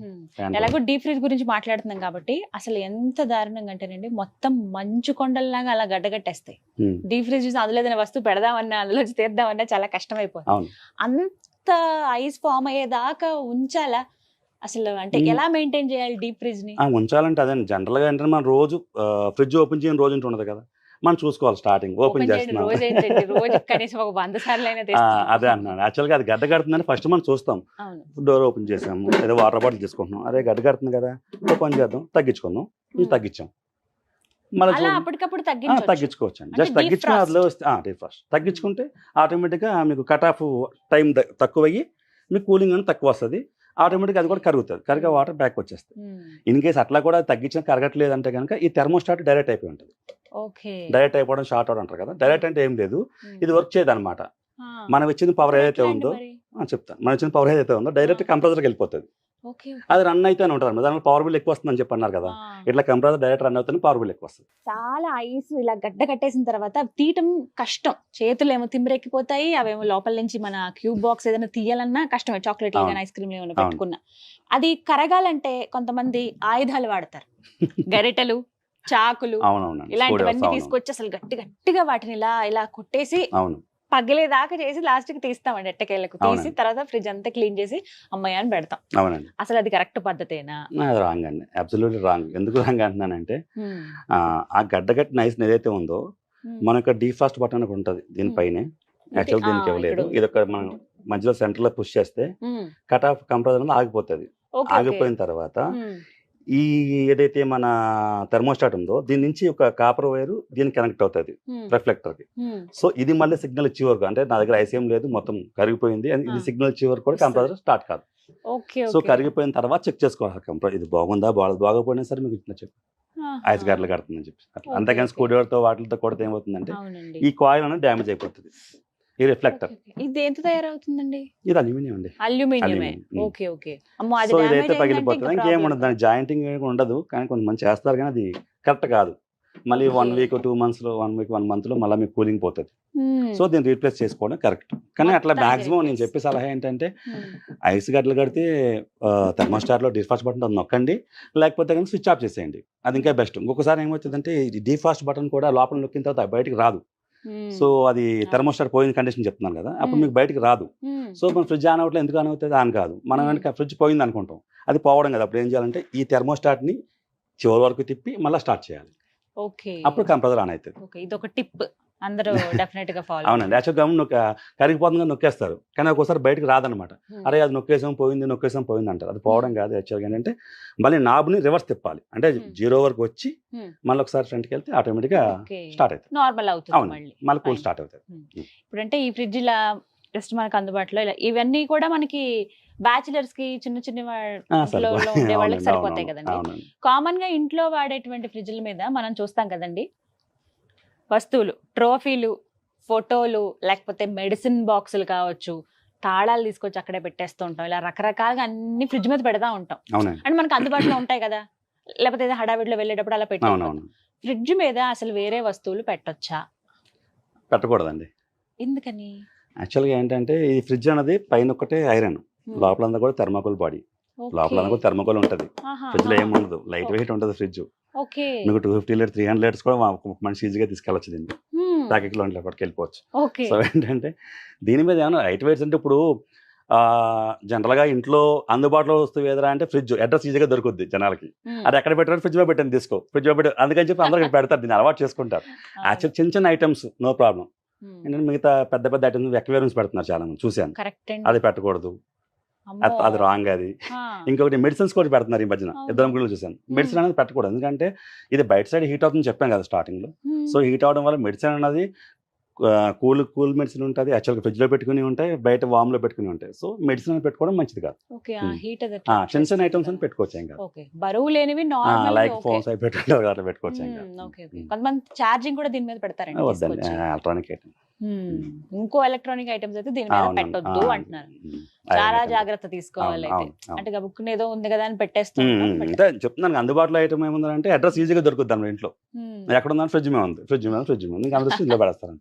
ఎలాగో డీప్ ఫ్రిడ్జ్ గురించి మాట్లాడుతున్నాం కాబట్టి అసలు ఎంత దారుణంగా అంటేనండి మొత్తం మంచు కొండల్లాగా అలా గడ్డగట్టేస్తాయి. డీప్ ఫ్రిడ్జ్ అందులో ఏదైనా వస్తువు పెడదామన్నా అందులో తీద్దామన్నా చాలా కష్టం అయిపోతుంది. అంత ఐస్ ఫామ్ అయ్యేదాకా ఉంచాలా అసలు? అంటే ఎలా మెయింటైన్ చేయాలి డీప్ ఫ్రిడ్జ్ ని? ఉంచాలంటే అదే జనరల్ గా ఏంటంటే మనం రోజు ఫ్రిడ్జ్ ఓపెన్ చేయని రోజు ఉండదు కదా, మనం చూసుకోవాలి. స్టార్టింగ్ ఓపెన్ చేస్తున్నాం అదే అన్నాను. యాక్చువల్గా అది గడ్డ కడుతుందని ఫస్ట్ మనం చూస్తాం. డోర్ ఓపెన్ చేసాము, ఏదో వాటర్ బాటిల్ తీసుకుంటున్నాం, అరే గడ్డ కడుతుంది కదా ఓపెన్ చేద్దాం, తగ్గించుకుందాం, తగ్గించాం, మళ్ళీ తగ్గించుకోవచ్చు అండి. జస్ట్ తగ్గించుకుని అందులో వస్తే ఫస్ట్ తగ్గించుకుంటే ఆటోమేటిక్గా మీకు కట్ ఆఫ్ టైం తక్కువయ్యి మీకు కూలింగ్ అని తక్కువ వస్తుంది. ఆటోమేటిక్గా అది కూడా కరుగుతుంది, కరిగే వాటర్ బ్యాక్ వచ్చేస్తుంది. ఇన్ కేసు అట్లా కూడా తగ్గించిన కరగట్లేదు అంటే కనుక ఈ థెర్మోస్టాట్ డైరెక్ట్ అయిపోయి ఉంటుంది. ఓకే. డైరెక్ట్ అయిపోవడం, షార్ట్ అవుట్ అంటారు కదా. డైరెక్ట్ అంటే ఏం లేదు, ఇది వర్క్ చేయదు అనమాట. మనం ఇచ్చిన పవర్ ఏదైతే ఉందో చెప్తాను, మనం ఇచ్చిన పవర్ ఏదైతే ఉందో డైరెక్ట్ కంప్రెసర్కి వెళ్ళిపోతుంది. అది రన్ అయితేనే ఉంటుంది, దానివల్ల పవర్ బిల్ ఎక్కువ వస్తుందని చెప్పి అన్నారు కదా. ఇట్లా కంప్రెసర్ డైరెక్ట్ రన్ అవుతుంది, పవర్ బిల్ ఎక్కువ వస్తుంది. చాలా ఐస్ ఇలా గడ్డ కట్టేసిన తర్వాత తీయటం కష్టం, చేతులు ఏమో తిమ్మిరెక్కిపోతాయి, అవేమో లోపల నుంచి మన క్యూబ్ బాక్స్ ఏదైనా తీయాలన్నా కష్టమే, చాక్లెట్ కానీ ఐస్ క్రీమ్ ఏమైనా పెట్టుకున్నా. అది కరగాలంటే కొంతమంది ఆయుధాలు వాడతారు, గరిటెలు, చాకులు, ఇలాంటివన్నీ తీసుకొచ్చి అసలు గట్టి గట్టిగా వాటిని ఇలా ఇలా కొట్టేసి పగిలేదాకా చేసి లాస్ట్ కి తీస్తామండి, ఎట్టకేళ్ళకు తీసి తర్వాత ఫ్రిడ్జ్ అంతా క్లీన్ చేసి అమ్మాయి అని పెడతాం. అవునండి. అసలు అది కరెక్ట్ పద్ధతేనా? అది రాంగ్ అండి, అబ్సల్యూట్లీ రాంగ్. ఎందుకు రాంగ్ అంటున్నానంటే ఆ గడ్డగట్టిన ఐస్ ఏదైతే ఉందో మనకు డీఫాస్ట్ బటన్ ఒకటి ఉంటుంది దీనిపైనే, యాక్చువల్ దీనికి ఇవ్వలేదు. ఇది ఒక మనం మధ్యలో సెంటర్ లో పుష్ చేస్తే కట్ ఆఫ్ కంప్రెసర్ అనేది ఆగిపోతుంది. ఆగిపోయిన తర్వాత ఈ ఏదైతే మన థెర్మోస్టాట్ ఉందో దీని నుంచి ఒక కాపర్ వైర్ దీనికి కనెక్ట్ అవుతుంది రిఫ్లెక్టర్ కి. సో ఇది మళ్ళీ సిగ్నల్ ఇచ్చే వరకు, అంటే నా దగ్గర ఐసేం లేదు, మొత్తం కరిగిపోయింది, ఇది సిగ్నల్ ఇచ్చే వరకు కూడా కంప్రెసర్ స్టార్ట్ కాదు. సో కరిగిపోయిన తర్వాత చెక్ చేసుకోవాలి కంప్రెసర్ ఇది బాగుందా, బాగోపోయినా సరే మీకు ఇట్లా చెప్పి ఐస్ గడ్డలు కడుతుందని చెప్పి అట్లా. అంతేకాని స్క్రూ డ్రైవర్తో వాటితో కొడితే ఏమవుతుందంటే ఈ కాయిల్ అనేది డ్యామేజ్ అయిపోతుంది. ఈ రిఫ్లెక్టర్ ఇది ఎంత తయారవుతుందండి? ఇది అల్యూమినియం అండి. అల్యూమినియమే. Okay okay. సో ఇదైతే పగిలిపోతుంది, ఇంకేం ఉండదు, దాని జాయింటింగ్ ఉండదు. కానీ కొంతమంది చేస్తారు కానీ అది కరెక్ట్ కాదు. మళ్ళీ 1 వీక్ 2 months లో 1 వీక్ 1 month లో మళ్ళీ మీకు కూలింగ్ పోతుంది. సో దీన్ని రీప్లేస్ చేసుకోవడం కరెక్ట్. కానీ అట్లా మాక్సిమం నేను చెప్పే సలహా ఏంటంటే ఐస్ గడ్డలు కడితే థెర్మోస్టాట్ లో డీఫాస్ట్ బటన్ నొక్కండి, లేకపోతే కానీ స్విచ్ ఆఫ్ చేసేయండి, అది ఇంకా బెస్ట్. ఇంకొకసారి ఏమవుతుందంటే ఈ డీఫాస్ట్ బటన్ కూడా లోపల నొక్కిన తర్వాత బయటికి రాదు. సో అది థెర్మోస్టాట్ పోయిన కండిషన్ చెప్తున్నాను కదా, అప్పుడు మీకు బయటకు రాదు. సో మన ఫ్రిడ్జ్ ఆన్ అవుట్లో ఎందుకు ఆన్ అవుతుంది? ఆన్ కాదు. మనం వెనక ఫ్రిడ్జ్ పోయింది అనుకుంటాం, అది పోవడం కదా. అప్పుడు ఏం చేయాలంటే ఈ థెర్మోస్టాట్ ని చివరి వరకు తిప్పి మళ్ళీ స్టార్ట్ చేయాలి, అప్పుడు కంప్రెసర్ ఆన్ అవుతుంది. ఇది ఒక టిప్, అందరూ డెఫినెట్ గా ఫాలో. అవునండి. యాక్చువల్గా కరిగిపోతుంది నొక్కేస్తారు, కానీ ఒక్కోసారి బయటకు రాదనమాట. అరే అది నొక్కేసాం పోయింది అంటారు. అది పోవడం కాదు. యాక్చువల్గా ఏంటంటే మళ్ళీ నాబ్ని రివర్స్ తిప్పాలి, అంటే 0 వరకు వచ్చి మళ్ళీ ఒకసారి ఫ్రంట్కి వెళ్తే ఆటోమేటిక్ గా స్టార్ట్ అవుతుంది, నార్మల్ అవుతుంది, మళ్ళీ కూల్ స్టార్ట్ అవుతుంది. ఇప్పుడంటే ఈ ఫ్రిడ్జ్ ఇలా జస్ట్ మనకు అందుబాటులో ఇలా ఇవన్నీ కూడా మనకి బ్యాచిలర్స్ కి చిన్న చిన్న ఉండే వాళ్ళకి సరిపోతాయి కదండి. కామన్ గా ఇంట్లో వాడేటువంటి ఫ్రిడ్జ్ల మీద మనం చూస్తాం కదండి, వస్తువులు, ట్రోఫీలు, ఫోటోలు, లేకపోతే మెడిసిన్ బాక్సులు కావచ్చు, తాళాలు తీసుకొచ్చి అక్కడే పెట్టేస్తూ ఉంటాం. ఇలా రకరకాలుగా అన్ని ఫ్రిడ్జ్ మీద పెడతా ఉంటాం, అండ్ మనకు అందుబాటులో ఉంటాయి కదా, లేకపోతే ఏదో హడావిడిలో వెళ్ళేటప్పుడు అలా పెట్టాం. ఫ్రిడ్జ్ మీద అసలు వేరే వస్తువులు పెట్టొచ్చా? పెట్టకూడదండి. ఎందుకని? యాక్చువల్గా ఏంటంటే ఈ ఫ్రిడ్జ్ అనేది పైన ఒకటే ఐరన్, లోపలంతా కూడా థెర్మోకోల్ బాడీ, లోపల కూడా థెర్మోకోల్ ఉంటుంది. ఫ్రిడ్జ్ లో ఏమి ఉండదు, లైట్ వెయిట్ ఉంటుంది ఫ్రిడ్జ్. మీకు 250 లీటర్ 300 లీటర్స్ కూడా మనిషి ఈజీగా తీసుకెళ్ళచ్చు, దీన్ని ప్యాకెట్లో లోపలికి వెళ్ళిపోవచ్చు. సో ఏంటంటే దీని మీద ఏమైనా లైట్ వెయిట్స్ అంటే ఇప్పుడు జనరల్ గా ఇంట్లో అందుబాటులో వస్తువు ఏదరా అంటే ఫ్రిడ్జ్, అడ్రస్ ఈజీగా దొరుకుద్ది జనాలకి. అది ఎక్కడ పెట్టారు? ఫ్రిడ్జ్ లో పెట్టండి, తీసుకో ఫ్రిడ్జ్ లో పెట్టారు, అందుకని చెప్పి అందరూ పెడతారు, దీన్ని అలవాటు చేసుకుంటారు. యాక్చువల్ చిన్న చిన్న ఐటమ్స్ నో ప్రాబ్లం, ఏంటంటే మిగతా పెద్ద పెద్ద ఐటమ్స్ ఎక్వేరియంస్ పెడుతున్నారు చాలా మంది, చూశాను. అది పెట్టకూడదు, అది రాంగ్. అది ఇంకొకటి మెడిసిన్స్ కూడా పెడుతున్నారు ఈ మధ్యన, ఇద్దరు గుళ్ళు చూశాను. మెడిసిన్ అనేది పెట్టకూడదు, ఎందుకంటే ఇది బయట సైడ్ హీట్ అవుతుందని చెప్పాను కదా స్టార్టింగ్ లో. సో హీట్ అవడం వల్ల మెడిసిన్ అనేది కూల్ మెడిసిన్ ఉంటుంది, యాక్చువల్గా ఫ్రిడ్జ్ లో పెట్టుకుని ఉంటాయి, బయట వామ్ లో పెట్టుకుని ఉంటాయి. సో మెడిసిన్ పెట్టుకోవడం మంచిది కాదు. చిన్న చిన్న ఐటమ్స్ అని పెట్టుకోవచ్చు, ఇంకా బరువు లేనివి లైక్ ఫోన్స్ అవి పెట్టుకుంటారు అట్లా పెట్టుకోవచ్చు. కొంతమంది ఛార్జింగ్ కూడా దీని మీద పెడతారండి, వద్దండి ఎలక్ట్రానిక్ ఐటమ్. ఇంకో ఎలక్ట్రానిక్ ఐటమ్స్ అయితే దీని మీద పెట్టొద్దు అంటున్నారు. చాలా జాగ్రత్త తీసుకోవాలి అయితే, అంటే గబుక్కుని ఏదో ఉంది కదా అని పెట్టేస్తాం. చెప్తున్నాను, అందుబాటులో ఐటమ్ ఏముందంటే అడ్రస్ ఈజీగా దొరుకుద్ది మన ఇంట్లో. ఎక్కడ ఉందని ఫ్రిడ్జ్ మీద ఉంది, ఫ్రిడ్జ్ మీద ఇంకా అందరూ ఇంట్లో పెడతారు.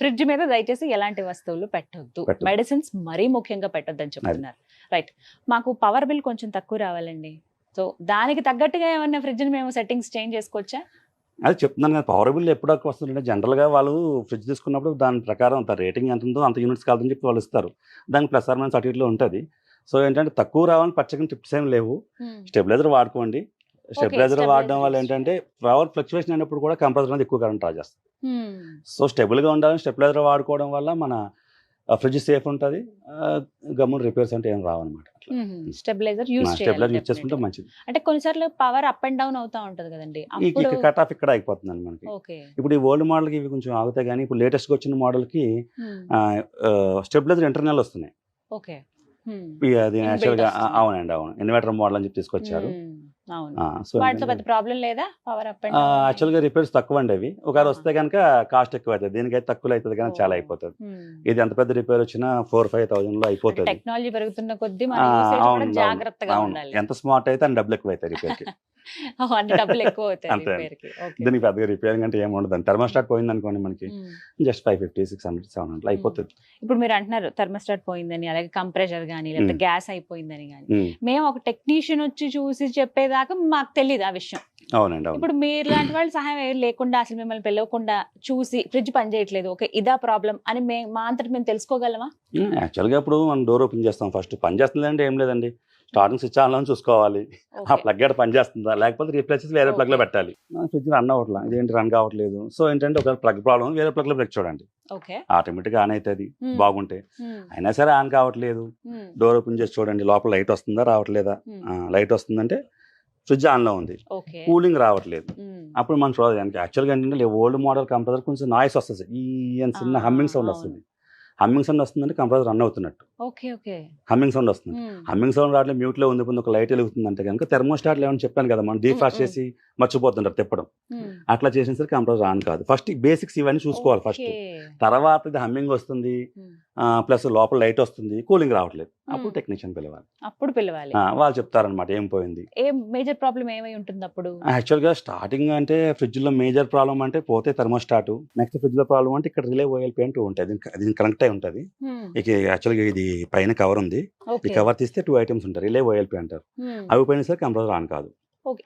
ఫ్రిడ్జ్ మీద దయచేసి ఎలాంటి వస్తువులు పెట్టొద్దు, మెడిసిన్స్ మరీ ముఖ్యంగా పెట్టొద్దు అని చెప్తున్నారు. రైట్. మాకు పవర్ బిల్ కొంచెం తక్కువ రావాలండి, సో దానికి తగ్గట్టుగా ఏమన్నా ఫ్రిడ్జ్ మేము సెట్టింగ్స్ చేంజ్ చేసుకోవచ్చా? అది చెప్తున్నాను కదా, పవర్ బిల్ ఎప్పుడు వస్తుందంటే జనరల్గా వాళ్ళు ఫ్రిడ్జ్ తీసుకున్నప్పుడు దాని ప్రకారం అంత రేటింగ్ ఎంత ఉందో అంత యూనిట్స్ కాదని చెప్పి వాళ్ళు ఇస్తారు, దానికి ప్లస్ ఆర్ మైనస్ అటులో ఉంటుంది. సో ఏంటంటే తక్కువ రావాలని పచ్చని టిప్స్ ఏం లేవు. స్టెబిలైజర్ వాడుకోండి, స్టెబిలైజర్ వాడడం వల్ల ఏంటంటే పవర్ ఫ్లక్చువేషన్ అయినప్పుడు కూడా కంప్రెసర్ అనేది ఎక్కువ కరెంట్ డ్రా చేస్తుంది. సో స్టెబుల్గా ఉండాలని స్టెబిలైజర్ వాడుకోవడం వల్ల మన ఫ్రిడ్జ్ సేఫ్ ఉంటుంది, గమ్మున రిపేర్స్ అంటే ఏం రావన్నమాట. స్టెబిలైజర్ యూజ్ చేసుకుంటే మంచిది. అంటే కొన్నిసార్లు పవర్ అప్ అండ్ డౌన్ అవుతా ఉంటది కదండి, కట్ ఆఫ్ ఇక్కడ అయిపోతుంది మనకి. ఇప్పుడు ఈ ఓల్డ్ మోడల్ కి ఇవి కొంచెం ఆగుతాయి, కానీ ఇప్పుడు లేటెస్ట్ గా వచ్చిన మోడల్ కి స్టెబిలైజర్ ఇంటర్నల్ వస్తున్నాయి. అది యాక్చువల్ గా అవునండి, అవును, ఇన్వర్టర్ మోడల్ అని చెప్పి తీసుకొచ్చారు. సో వాటితో పెద్ద ప్రాబ్లం లేదా పవర్ అప్ యాక్చువల్ గా రిపేర్స్ తక్కువ అండి అవి. ఒకవేళ వస్తే కనుక కాస్ట్ ఎక్కువ అవుతుంది, దీనికైతే తక్కువ అవుతుంది కానీ చాలా అయిపోతుంది. ఇది ఎంత పెద్ద రిపేర్ వచ్చినా 4-5 thousand లో అయిపోతుంది. టెక్నాలజీ పెరుగుతున్న కొద్దీ మన అవును, usage కూడా అవును, జాగ్రత్తగా అవును. ఉండాలి. ఎంత స్మార్ట్ అయితే అన్ని డబ్బులు ఎక్కువ అవుతాయి రిపేర్ కి. అంటే డబ్బులు ఎక్కువ అవుతాయి అంతే. repair కి. Okay. దీనికి పెద్దగా రిపేరింగ్ అంటే ఏమి ఉండదు. థర్మోస్టాట్ పోయింది అనుకోండి మనకి జస్ట్ 550-600-700 అయిపోతుంది. ఇప్పుడు మీరు అంటున్నారు థర్మోస్టాట్ పోయిందని, అలాగే కంప్రెషర్ గానీ లేకపోతే గ్యాస్ అయిపోయిందని గానీ, మేము ఒక టెక్నీషియన్ వచ్చి చూసి చెప్పేదాకా మాకు తెలియదు ఆ విషయం. అవునండి, అవును. ఇప్పుడు మీరు లాంటి వాళ్ళు సహాయం ఏం లేకుండా అసలు మిమ్మల్ని పిలవకుండా చూసి ఫ్రిడ్జ్ పని చేయట్లేదు, ఓకే ఇదా ప్రాబ్లం అని మా అంతటి మేము తెలుసుకోగలమా? యాక్చువల్గా ఇప్పుడు మనం డోర్ ఓపెన్ చేస్తాం, ఫస్ట్ పని చేస్తుంది అంటే ఏం లేదండి, స్టార్టింగ్ స్విచ్ ఆన్ లో చూసుకోవాలి ఆ ప్లగ్ గడ పని చేస్తుందా, లేకపోతే రీప్లేస్ చేసి వేరే ప్లగ్ లో పెట్టాలి. ఫ్రిడ్జ్ రన్ అవ్వట్లేదు, ఇదేంటి రన్ కావట్లేదు. సో ఏంటంటే ఒక ప్లగ్ ప్రాబ్లం, వేరే ప్లగ్ లో పెట్టి చూడండి, ఆటోమేటిక్ ఆన్ అవుతుంది బాగుంటే. అయినా సరే ఆన్ కావట్లేదు, డోర్ ఓపెన్ చేసి చూడండి లోపల లైట్ వస్తుందా రావట్లేదా. లైట్ వస్తుందంటే ఫ్రిడ్జ్ ఆన్ లో ఉంది, కూలింగ్ రావట్లేదు. అప్పుడు మనం చూడాలి. యాక్చువల్గా ఏంటంటే ఓల్డ్ మోడల్ కంప్రెసర్ కొంచెం నాయిస్ వస్తుంది, ఈ చిన్న హమ్మింగ్ సౌండ్ వస్తుంది. హమ్మింగ్ సౌండ్ వస్తుందంటే కంప్రెసర్ రన్ అవుతున్నట్టు. హమ్మింగ్ సౌండ్ వస్తుంది, హమ్మింగ్ సౌండ్ రావట్లే, మ్యూట్ లో ఉంది, ఒక లైట్ వెలుగుతుందంటే కనుక థెర్మోస్టాట్ లేవని చెప్పాను కదా, మనం డీఫ్రాస్ట్ చేసి మర్చిపోతుంటారు తిప్పడం. అట్లా చేసిన సరే కంప్రెసర్ ఆన్ కాదు. ఫస్ట్ బేసిక్స్ ఇవన్నీ చూసుకోవాలి ఫస్ట్. తర్వాత ఇది హమ్మింగ్ వస్తుంది, ప్లస్ లోపల లైట్ వస్తుంది, కూలింగ్ రావట్లేదు, అప్పుడు టెక్నీషియన్ పిలవాలి. వాళ్ళు చెప్తారనమాట ఏం పోయింది. మేజర్ ప్రాబ్లం ఏమై ఉంటుంది అప్పుడు? యాక్చువల్ గా స్టార్టింగ్ అంటే ఫ్రిడ్జ్ లో మేజర్ ప్రాబ్లం అంటే పోతే థర్మోస్టాట్. నెక్స్ట్ ఫ్రిడ్జ్ లో ప్రాబ్లం అంటే ఇక్కడ రిలే ఓఎల్పి అంటూ ఉంటుంది, అది కనెక్ట్ అయి ఉంటుంది. ఇక యాక్చువల్గా ఇది పైన కవర్ ఉంది, ఈ కవర్ తీస్తే 2 items ఉంటాయి, రిలే ఓఎల్పి అంటారు. అవి పోయినా సరే కంప్రెసర్ ఆన్ కాదు.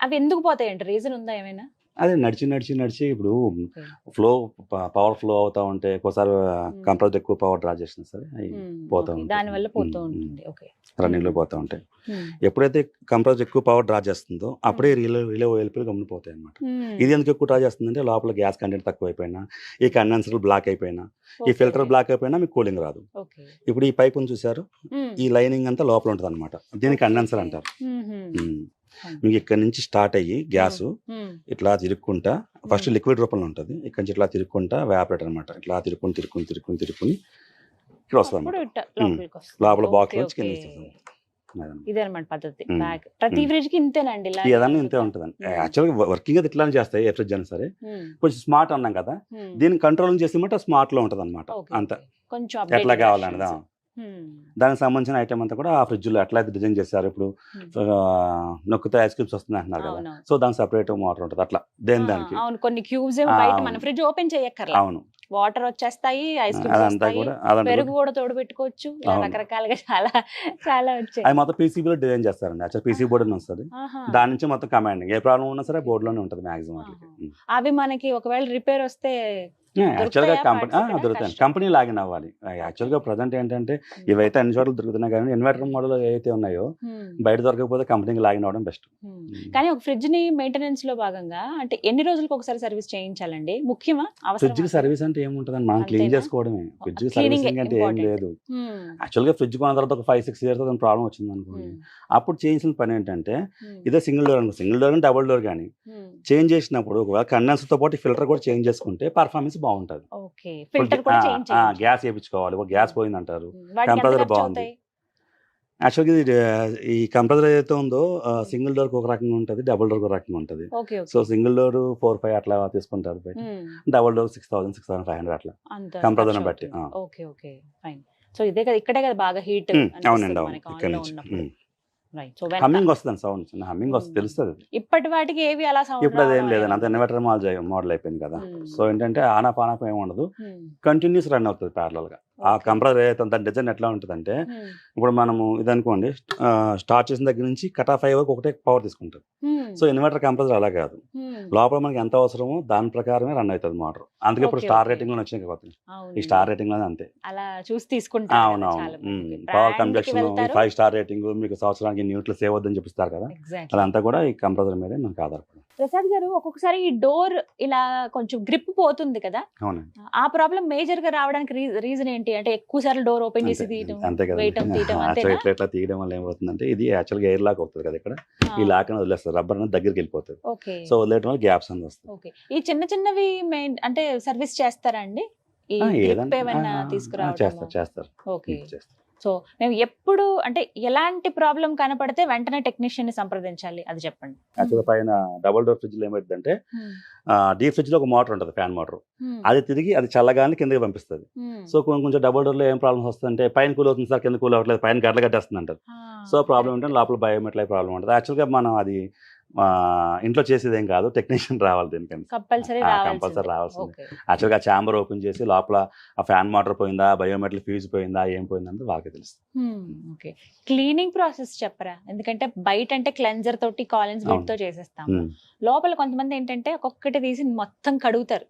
అవి ఎందుకు పోతాయంటే రీజన్ ఉందా ఏమైనా? అదే నడిచి ఇప్పుడు ఫ్లో పవర్ ఫ్లో అవుతా ఉంటే ఒకసారి కంప్రెసర్ ఎక్కువ పవర్ డ్రా చేసినా సరే పోతా ఉంటాయి, దానివల్ల పోతూ ఉంటుంది. రన్నింగ్ లో పోతా ఉంటాయి. ఎప్పుడైతే కంప్రెసర్ ఎక్కువ పవర్ డ్రా చేస్తుందో అప్పుడే రిలే ఓఎల్పీలు గమ్ముపోతాయి అనమాట. ఇది ఎందుకు ఎక్కువ డ్రా చేస్తుందంటే లోపల గ్యాస్ కంటెంట్ తక్కువ అయిపోయినా, ఈ కండెన్సర్ బ్లాక్ అయిపోయినా, ఈ ఫిల్టర్ బ్లాక్ అయిపోయినా మీకు కూలింగ్ రాదు. ఇప్పుడు ఈ పైప్ చూసారు, ఈ లైనింగ్ అంతా లోపల ఉంటుంది అనమాట, దీన్ని కండెన్సర్ అంటారు. మీకు ఇక్కడ నుంచి స్టార్ట్ అయ్యి గ్యాస్ ఇట్లా తిరుక్కుంటా, ఫస్ట్ లిక్విడ్ రూపంలో ఉంటుంది, ఇక్కడ నుంచి ఇట్లా తిరుక్కుంటా వ్యాపరేటర్ అనమాట, ఇట్లా తిరుక్కుని ఇక్కడ వస్తుంది లోపల బాక్స్ నుంచి కింద. ఇదన్నమాట పద్ధతి. ప్రతి ఫ్రిడ్జ్ కి ఇంతేనండి, ఏదన్నా ఇంతే ఉంటుందండి. యాక్చువల్గా వర్కింగ్ అది ఇట్లానే చేస్తాయి ఏ ఫ్రిడ్జ్ అయినా సరే. కొంచెం స్మార్ట్ అన్నాం కదా, దీన్ని కంట్రోలింగ్ చేసి స్మార్ట్ లో ఉంటుంది అనమాట. అంత ఎట్లా కావాలన్నదా దానికి సంబంధించిన ఐటమ్ అంతా కూడా ఆ ఫ్రిడ్జ్ లో ఎట్లా అయితే డిజైన్ చేశారు. ఇప్పుడు నొక్కితే ఐస్ క్యూబ్స్ వస్తుంది అంటున్నారు కదా, సో దానికి సెపరేట్ మోటార్ ఉంటుంది అట్లా దానికి. కొన్ని క్యూబ్స్ మన ఫ్రిడ్జ్ ఓపెన్ చేయక్కర్లేదు, అవును వాటర్ వచ్చేస్తాయి, ఐస్ క్యూబ్స్ వస్తాయి, పెరుగు కూడా తోడు పెట్టుకోవచ్చు, రకరకాలుగా చాలా చాలా వచ్చాయి. అది మొత్తం పీసీ బోర్డ్ డిజైన్ చేస్తారండి. యాక్చువల్ పీసీ బోర్డ్ అని వస్తుంది, దాని నుంచి మొత్తం కమాండింగ్ ఏ ప్రాబ్లం ఉన్నా సరే బోర్డు లోనే ఉంటుంది మాక్సిమం. అవి మనకి ఒకవేళ రిపేర్ వస్తే యాక్చువల్గా దొరుకుతాయి, కంపెనీ లాగిన్ అవ్వాలి. యాక్చువల్గా ప్రజెంట్ ఏంటంటే ఇవైతే అన్ని చోట్ల దొరుకుతున్నాయి, కానీ ఇన్వర్టర్ మోడల్ ఏవైతే ఉన్నాయో బయట దొరకకపోతే కంపెనీకి లాగిన్ అవ్వడం బెస్ట్. కానీ ఒక ఫ్రిడ్జ్ ని మెయింటెనెన్స్ లో భాగంగా అంటే ఎన్ని రోజులకు ఒకసారి సర్వీస్ చేయించాలండి? ముఖ్యమా? ఫ్రిడ్జ్ కి సర్వీస్ అంటే ఏముంటది, మనం క్లీన్ చేసుకోవడమే. ఫ్రిడ్జ్ సర్వీసింగ్ అంటే ఏం లేదు. యాక్చువల్గా ఫ్రిడ్జ్ కొన్న తర్వాత ఒక 5-6 years ప్రాబ్లం వచ్చింది అనుకోండి, అప్పుడు చేయించిన పని ఏంటంటే ఇదే సింగిల్ డోర్ అనుకో, సింగిల్ డోర్ కానీ డబుల్ డోర్ కానీ చేంజ్ చేసినప్పుడు ఒకవేళ కండెన్సర్ తో పాటు ఫిల్టర్ కూడా చేంజ్ చేసుకుంటే పర్ఫార్మెన్స్ బాగుంటది. గ్యాస్ వేయించుకోవాలి, ఒక గ్యాస్ పోయింది అంటారు, కంప్రెసర్ బాగుంది. యాక్చువల్గా ఈ కంప్రెసర్ ఏదైతే ఉందో సింగిల్ డోర్ ఒక రకంగా ఉంటుంది, డబుల్ డోర్ ఒక రకంగా ఉంటుంది. సో సింగిల్ డోర్ 4-5 అట్లా తీసుకుంటారు బయట, డబుల్ డోర్ 6,000-6,500 అట్లా కంప్రెసర్ బట్టి. సో ఇదే కదా, ఇక్కడే కదా బాగా హీట్. అవునండి, అవును, ఇక్కడ నుంచి హమ్మింగ్ వస్తుంది, సౌండ్ చిన్న హమ్మింగ్ వస్తుంది, తెలుస్తుంది. ఇప్పటి వాటికి ఏవి అలా సౌండ్ ఇప్పుడు అదేం లేదండి, అంత ఇన్వర్టర్ మోడల్ అయిపోయింది కదా. సో ఏంటంటే ఆన్ ఆఫ్ ఏమి ఉండదు, కంటిన్యూస్ రన్ అవుతుంది ప్యారలల్ గా. ఆ కంప్రెసర్ ఏదైతే దాని డిజైన్ ఎట్లా ఉంటుందంటే, ఇప్పుడు మనము ఇది అనుకోండి, స్టార్ట్ చేసిన దగ్గర నుంచి కట్ ఆఫ్ అయ్యే వరకు ఒకటే పవర్ తీసుకుంటుంది. సో ఇన్వర్టర్ కంప్రెసర్ అలా కాదు, లోపల మనకి ఎంత అవసరమో దాని ప్రకారమే రన్ అవుతుంది మోటార్. అందుకే ఇప్పుడు స్టార్ రేటింగ్ లో వచ్చినాయి కాబట్టి ఈ స్టార్ రేటింగ్ లో అంతే అలా చూసి తీసుకుంటారు. అవునవును, పవర్ కంజక్షన్ 5 స్టార్ రేటింగ్, మీకు సంవత్సరానికి న్యూట్లు సేవ్ అవుతుందని చూపిస్తారు కదా, అదంతా కూడా ఈ కంప్రెసర్ మీద మనకు ఆధారపడి. ప్రసాద్ గారు, ఒక్కొక్కసారి ఈ డోర్ ఇలా కొంచెం గ్రిప్ పోతుంది కదా, ఆ ప్రాబ్లం మేజర్ గా రావడానికి రీజన్ ఏంటి? అంటే ఎక్కువ సార్లు డోర్ ఓపెన్ చేసి ఎట్లా తీయడం వల్ల ఏమవుతుందంటే, ఇది యాక్చువల్గా ఎయిర్ లాక్ అవుతుంది కదా, ఇక్కడ ఈ లాక్ అని వదిలేస్తారు, రబ్బర్ అనేది దగ్గరికి వెళ్ళిపోతుంది. సో వదిలేయడం వల్ల గ్యాప్స్ అనేది వస్తాయి. ఈ చిన్న చిన్నవి అంటే సర్వీస్ చేస్తారా అండి? చేస్తారు. సో మేము ఎప్పుడు అంటే ఎలాంటి ప్రాబ్లం కనపడితే వెంటనే టెక్నీషియన్ ని సంప్రదించాలి అది చెప్పండి. యాక్చువల్గా పైన డబుల్ డోర్ ఫ్రిడ్జ్ లో ఏమైందంటే డీప్ ఫ్రిడ్జ్ లో ఒక మోటార్ ఉంటుంది, ఫ్యాన్ మోటార్. అది తిరిగి అది చల్లగానే కిందకి పంపిస్తుంది. సో కొంచెం డబుల్ డోర్ లో ఏం ప్రాబ్లమ్స్ వస్తుందంటే పైన కూల్ అవుతుంది సార్, కింద కూల్ అవ్వట్లేదు, పైన గడ్డలు కట్టేస్తుంది అంటారు. సో ప్రాబ్లం ఏంటంటే లోపల బయోమెట్రిక్ ప్రాబ్లం ఉంటుంది. యాక్చువల్గా మనం అది ఇంట్లో చేసేది ఏం కాదు, టెక్నీషియన్ రావాలి దీనికని, కంపల్సరీ రావాల్సింది. యాక్చువల్గా ఛాంబర్ ఓపెన్ చేసి లోపల ఆ ఫ్యాన్ మోటార్ పోయిందా, బయోమెట్రిక్ ఫ్యూజ్ పోయిందా, ఏం పోయిందంటే వాళ్ళకి తెలుస్తుంది. ఓకే, క్లీనింగ్ ప్రాసెస్ చెప్పరా? ఎందుకంటే బయట అంటే క్లెన్జర్ తోటి కాలన్స్ బెడ్ తో చేసేస్తాం, లోపల కొంతమంది ఏంటంటే ఒక్కొక్కటి తీసి మొత్తం కడుగుతారు,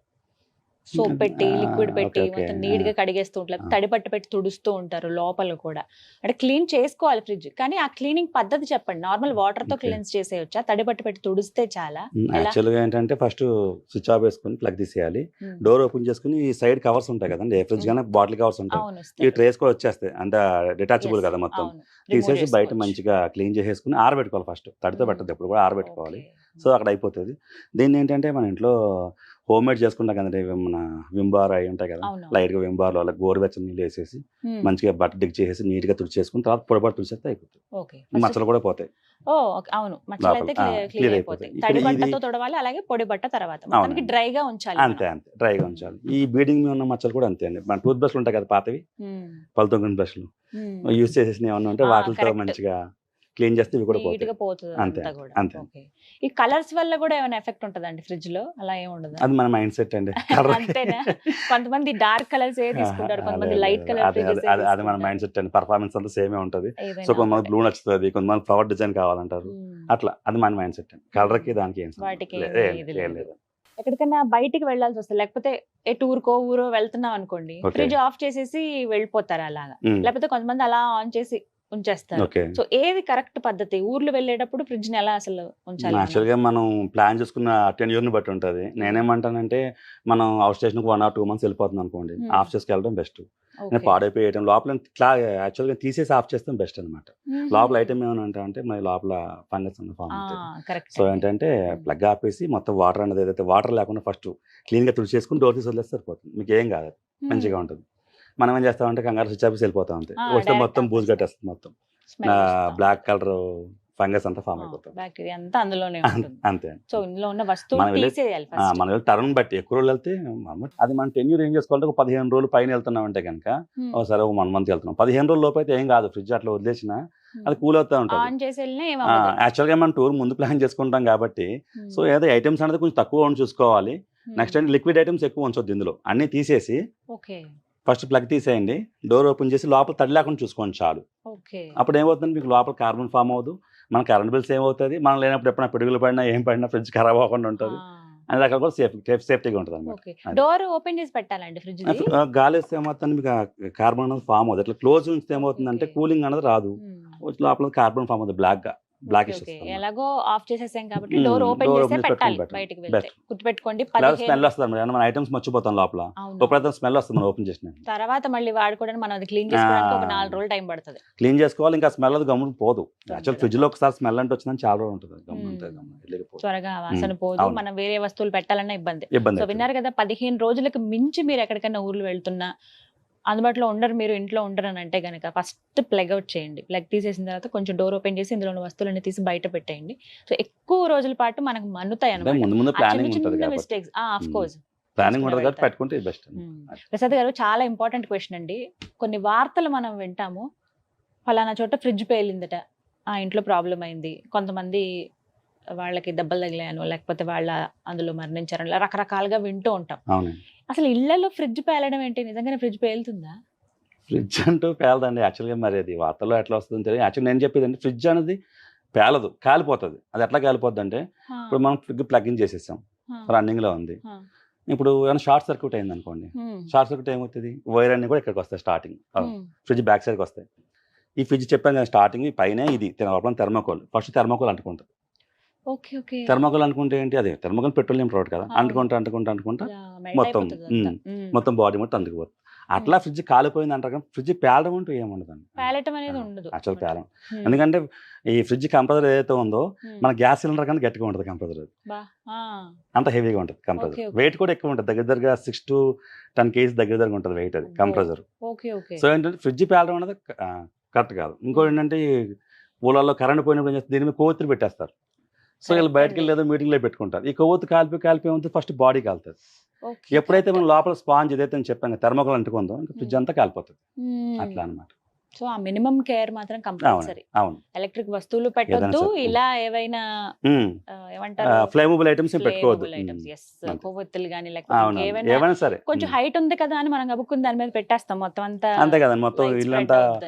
సోప్ పెట్టి లిక్విడ్ పెట్టి మొత్తం నీట్ గా కడిగేస్తూ ఉంటారు, తడిపట్టు పెట్టి తుడుస్తూ ఉంటారు లోపల కూడా. అంటే క్లీన్ చేసుకోవాలి ఫ్రిడ్జ్, కానీ ఆ క్లీనింగ్ పద్ధతి చెప్పండి. నార్మల్ వాటర్ తో క్లీన్స్ చేసేయొచ్చా, తడిపట్టు పెట్టి తుడిస్తే చాలా? యాక్చువల్గా ఏంటంటే ఫస్ట్ స్విచ్ ఆఫ్ వేసుకుని ప్లగ్ తీసేయాలి, డోర్ ఓపెన్ చేసుకుని ఈ సైడ్ కవర్స్ ఉంటాయి కదండి, ఏ ఫ్రిడ్జ్ కానీ బాటిల్ కవర్స్ ఉంటాయి, ఈ ట్రేస్ కూడా వచ్చేస్తాయి, అంటే డిటాచబుల్ కదా, మొత్తం తీసేసి బయట మంచిగా క్లీన్ చేసేసుకుని ఆరబెట్టుకోవాలి. ఫస్ట్ తడితో పెట్టద్దు, ఎప్పుడు కూడా ఆరబెట్టుకోవాలి. సో అక్కడ అయిపోతుంది. దీన్ని ఏంటంటే మన ఇంట్లో హోమ్ మేడ్ చేసుకుంటాం కదండి, మన వింబార్ అవి ఉంటాయి కదా, లైట్ గా వింబార్ లో గోరువెచ్చని నీళ్ళు వేసేసి మంచిగా బట్ట డిగ్ చేసేసి నీట్ గా తుడిచేసుకుని తర్వాత పొడపాటు తుడిచేస్తే అయిపోతుంది, మచ్చలు కూడా పోతాయి. అవును, మచ్చలు అయితే క్లియర్ అయిపోతాయి. తడి బట్టతో తుడవాలి, అలాగే పొడి బట్ట తర్వాత మొత్తానికి డ్రైగా ఉంచాలి. అంతే డ్రైగా ఉంచాలి. ఈ బీడింగ్ మీద ఉన్న మచ్చలు కూడా అంతే అండి. మన టూత్ బ్రష్లు ఉంటాయి కదా పాతవి, పళ్ళతో బ్రష్లు యూజ్ చేసేసి ఏమన్నా ఉంటే వాటితో మంచిగా క్లీన్ చేస్తే ఇవి కూడా పోతుంది. అంతే. ఈ కలర్స్ వల్ల కూడా ఏమైనా ఎఫెక్ట్ ఉంటదండి ఫ్రిడ్జ్ లో? అలా ఏమి ఉండదు, అది మన మైండ్ సెట్ అండి. అంతేనా? కొంతమంది డార్క్ కలర్స్ ఏ తీసుకుంటారు, కొంతమంది లైట్ కలర్. అది మన మైండ్ సెట్ అండి. పర్ఫార్మెన్స్ అంతా సేమే ఉంటది. సో కొంతమంది బ్లూ నచ్చుతుంది, కొంతమంది ఫ్లవర్ డిజైన్ కావాలంటారు, అట్లా అది మన మైండ్ సెట్ అండి. కలర్ కి దానికి ఏం లేదు. ఎక్కడికైనా బయటికి వెళ్ళాల్సి వస్తుంది, లేకపోతే ఏ టూర్ కో ఊరో వెళ్తున్నాం అనుకోండి, ఫ్రిడ్జ్ ఆఫ్ చేసేసి వెళ్ళిపోతారు అలాగా, లేకపోతే కొంతమంది అలా ఆన్ చేసి ఉంచేస్తారు. సో ఏది కరెక్ట్ పద్ధతి? ఊర్లు వెళ్ళేటప్పుడు ఫ్రిడ్జ్ ని ఎలా అసలు ఉంచాలి? యాక్చువల్గా మనం ప్లాన్ చేసుకున్న టెన్యూర్ ని బట్టి ఉంటుంది. నేనేమంటానంటే మనం అవుట్ స్టేషన్ 1 or 2 months వెళ్ళిపోతుంది అనుకోండి, ఆఫ్ చేసుకెళ్ళడం బెస్ట్. పాడైపోయడం లోపల యాక్చువల్గా తీసేసి ఆఫ్ చేస్తే బెస్ట్ అనమాట. లోపల ఐటమ్ ఏమైనా అంటే మరి లోపల ఫంగస్ ఫామ్ అవుతుంది. సో ఏంటంటే ప్లగ్ ఆపేసి మొత్తం వాటర్ అనేది ఏదైతే వాటర్ లేకుండా ఫస్ట్ క్లీన్ గా తుడిచేసుకుని డోర్ తీసి వదిలేస్తే సరిపోతుంది, మీకు ఏం కాదు, మంచిగా ఉంటుంది. మనం ఏం చేస్తామంటే కంగారు స్విచ్ ఆఫీస్ వెళ్ళిపోతా ఉంటాయి, వస్తే మొత్తం బూజు కట్టేస్తుంది, మొత్తం బ్లాక్ కలర్ ఫంగస్ అంతా ఫామ్ అయిపోతుంది, బ్యాక్టీరియా అంతా అందులోనే అంతే. సో ఇందులో ఉన్న వస్తువులు తీసేయాలి. మనం టర్న్ బట్టి ఎక్కువ రోజులు వెళ్తే అది మన టెన్యూర్ ఏం చేసుకోవాలంటే ఒక 15 రోజులు పైన వెళ్తున్నాం అంటే కనుక ఒకసారి ఒక 1 month వెళ్తున్నాం, 15 రోజుల లోపు అయితే ఏం కాదు, ఫ్రిడ్జ్ అట్లా వదిలేసిన అది కూల్ అవుతా ఉంటుంది. యాక్చువల్గా మనం టూర్ ముందు ప్లాన్ చేసుకుంటాం కాబట్టి, సో ఏదో ఐటమ్స్ అనేది కొంచెం తక్కువ చూసుకోవాలి. నెక్స్ట్ అంటే లిక్విడ్ ఐటమ్స్ ఎక్కువ ఉంచొద్దు, ఇందులో అన్ని తీసేసి ఫస్ట్ ప్లగ్ తీసేయండి, డోర్ ఓపెన్ చేసి లోపల తడి లేకుండా చూసుకోండి చాలు. అప్పుడు ఏమవుతుంది, మీకు లోపల కార్బన్ ఫామ్ అవ్వదు, మన కరెంట్ బిల్స్ ఏమవుతుంది, మనం లేనప్పుడు ఎప్పుడైనా పిడుగులు పడినా ఏం పడినా ఫ్రిడ్జ్ ఖరాబ్ అవ్వకుండా ఉంటుంది, అనే రకాల కూడా సేఫ్టీగా ఉంటుంది అనమాట. డోర్ ఓపెన్ చేసి పెట్టాలండి ఫ్రిడ్జ్. గాలి వస్తే ఏమవుతుంది, మీకు కార్బన్ అనేది ఫామ్ అవుతుంది. ఇట్లా క్లోజ్ ఉంచితే ఏమవుతుందంటే కూలింగ్ అనేది రాదు, లోపల కార్బన్ ఫామ్ అవుతుంది, బ్లాకిష్. ఎలాగో ఆఫ్ చేసేసాం కాబట్టి డోర్ ఓపెన్ చేసి పెట్టాలి, బయటికి వెళ్తే గుర్తుపెట్టుకోండి. స్మెల్ వస్తుంది, మన ఐటమ్స్ మర్చిపోతాం లోపల, ఒక స్మెల్ వస్తుంది మనం ఓపెన్ చేసిన తర్వాత. మళ్ళీ వాడుకోవడానికి మనం అది క్లీన్ చేసుకోవడానికి ఒక 4 రోజులు టైం పడుతుంది. క్లీన్ చేసుకోవాలి, ఇంకా స్మెల్ అది గమ్మున పోదు. యాక్చువల్ ఫ్రిడ్జ్ లో ఒకసారి స్మెల్ అంటే వచ్చిందని చాలా రోజులు ఉంటుంది, త్వరగా వాసన పోదు, మనం వేరే వస్తువులు పెట్టాలన్నా ఇబ్బంది. సో విన్నారు కదా, 15 రోజులకు మించి మీరు ఎక్కడికైనా ఊర్లు వెళ్తున్నా, అందుబాటులో ఉండరు, మీరు ఇంట్లో ఉండరు అని అంటే కనుక ఫస్ట్ ప్లగ్ అవుట్ చేయండి. ప్లగ్ తీసేసిన తర్వాత కొంచెం డోర్ ఓపెన్ చేసి ఇందులో ఉన్న వస్తువులన్నీ తీసి బయట పెట్టేయండి. సో ఎక్కువ రోజుల పాటు మనకు మన్నుతాయి అన్నమాట మిస్టేక్స్. ఆఫ్ కోర్స్ ప్రసాద్ గారు, చాలా ఇంపార్టెంట్ క్వశ్చన్ అండి. కొన్ని వార్తలు మనం వింటాము, ఫలానా చోట ఫ్రిడ్జ్ పేలిందట, ఆ ఇంట్లో ప్రాబ్లం అయింది, కొంతమంది వాళ్ళకి దెబ్బలు తగిలాయను, లేకపోతే వాళ్ళ అందులో మరణించారు, రకరకాలుగా వింటూ ఉంటాం. అసలు ఇళ్లలో ఫ్రిడ్జ్ పేలడం ఏంటి? నిజంగానే ఫ్రిడ్జ్ పేలుతుందా? ఫ్రిడ్జ్ అంటూ పేలదండి. యాక్చువల్గా మరి అది వార్తల్లో ఎట్లా వస్తుందో తెలియదు. యాక్చువల్ నేను చెప్పేది అంటే ఫ్రిడ్జ్ అనేది పేలదు, కాలిపోతుంది. అది ఎట్లా కాలిపోద్ది అంటే, ఇప్పుడు మనం ఫ్రిడ్జ్ ప్లగ్ ఇన్ చేసేసాం, రన్నింగ్ లో ఉంది, ఇప్పుడు ఏమైనా షార్ట్ సర్క్యూట్ అయింది అనుకోండి, షార్ట్ సర్క్యూట్ ఏమవుతుంది, వైర్ అన్ని కూడా ఇక్కడికి వస్తాయి, స్టార్టింగ్ ఫ్రిడ్జ్ బ్యాక్ సైడ్కి వస్తాయి. ఈ ఫ్రిడ్జ్ చెప్పాను కదా, స్టార్టింగ్ పైన ఇది థెర్మోకోల్, ఫస్ట్ థెర్మోకోల్ అంటుకుంటుంది. థెర్మోకోల్ అనుకుంటే ఏంటి, అదే థెర్మోకోల్ పెట్రోలియం ప్రోడక్ట్ కదా, అంటుకుంటా మొత్తం బాడీ మొత్తం అందుకుపోతుంది. అట్లా ఫ్రిడ్జ్ కాలిపోయింది అంటారు కానీ ఫ్రిడ్జ్ పేలడం అంటూ ఏముండదండి. పేలటం అనేది ఉండదు. యాక్చువల్ పేలం. ఎందుకంటే ఈ ఫ్రిడ్జ్ కంప్రెసర్ ఏదైతే ఉందో మన గ్యాస్ సిలిండర్ కన్నా గట్టిగా ఉంటుంది కంప్రెసర్. అంత హెవీగా ఉంటుంది కంప్రెసర్. వెయిట్ కూడా ఎక్కువ ఉంటుంది, దగ్గరగా 6 to 10 kgs దగ్గర ఉంటుంది వెయిట్ అది కంప్రెసర్. సో ఏంటంటే ఫ్రిడ్జ్ పేలడం అనేది కరెక్ట్ కాదు. ఇంకోటి ఏంటంటే ఊళ్ళల్లో కరెంట్ పోయినప్పుడు ఏం చేస్తారు, దీని మీద కొవ్వొత్తులు పెట్టేస్తారు. సో వీళ్ళు బయటకు వెళ్ళి ఏదో మీటింగ్లో పెట్టుకుంటారు. ఈ కొవ్వొత్తు కాలిపోయి ఉంది ఫస్ట్ బాడీ కాలుతుంది. ఎప్పుడైతే మనం లోపల స్పాంజ్ ఏదైతే అని చెప్పాను థర్మోకోల్ అంటుకుందో ఇంకా ఫ్రిడ్జ్ అంతా కాలిపోతుంది. అట్లా అనమాట. సో ఆ మినిమం కేర్ మాత్రం కంపల్సరీ. అవును. ఎలక్ట్రిక్ వస్తువులు పెట్టొద్దు, ఇలా ఏవైనా ఏమంటారు ఫ్లేమబుల్ ఐటమ్స్ పెట్టుకోవద్దు. కొవ్వొత్తులు కానీ లేకపోతే ఏమైనా సరే కొంచెం హైట్ ఉంది కదా అని మనం గబుక్కుని దాని మీద పెట్టేస్తాం మొత్తం అంతా. అంతే కదా, మొత్తం ఇల్లంతా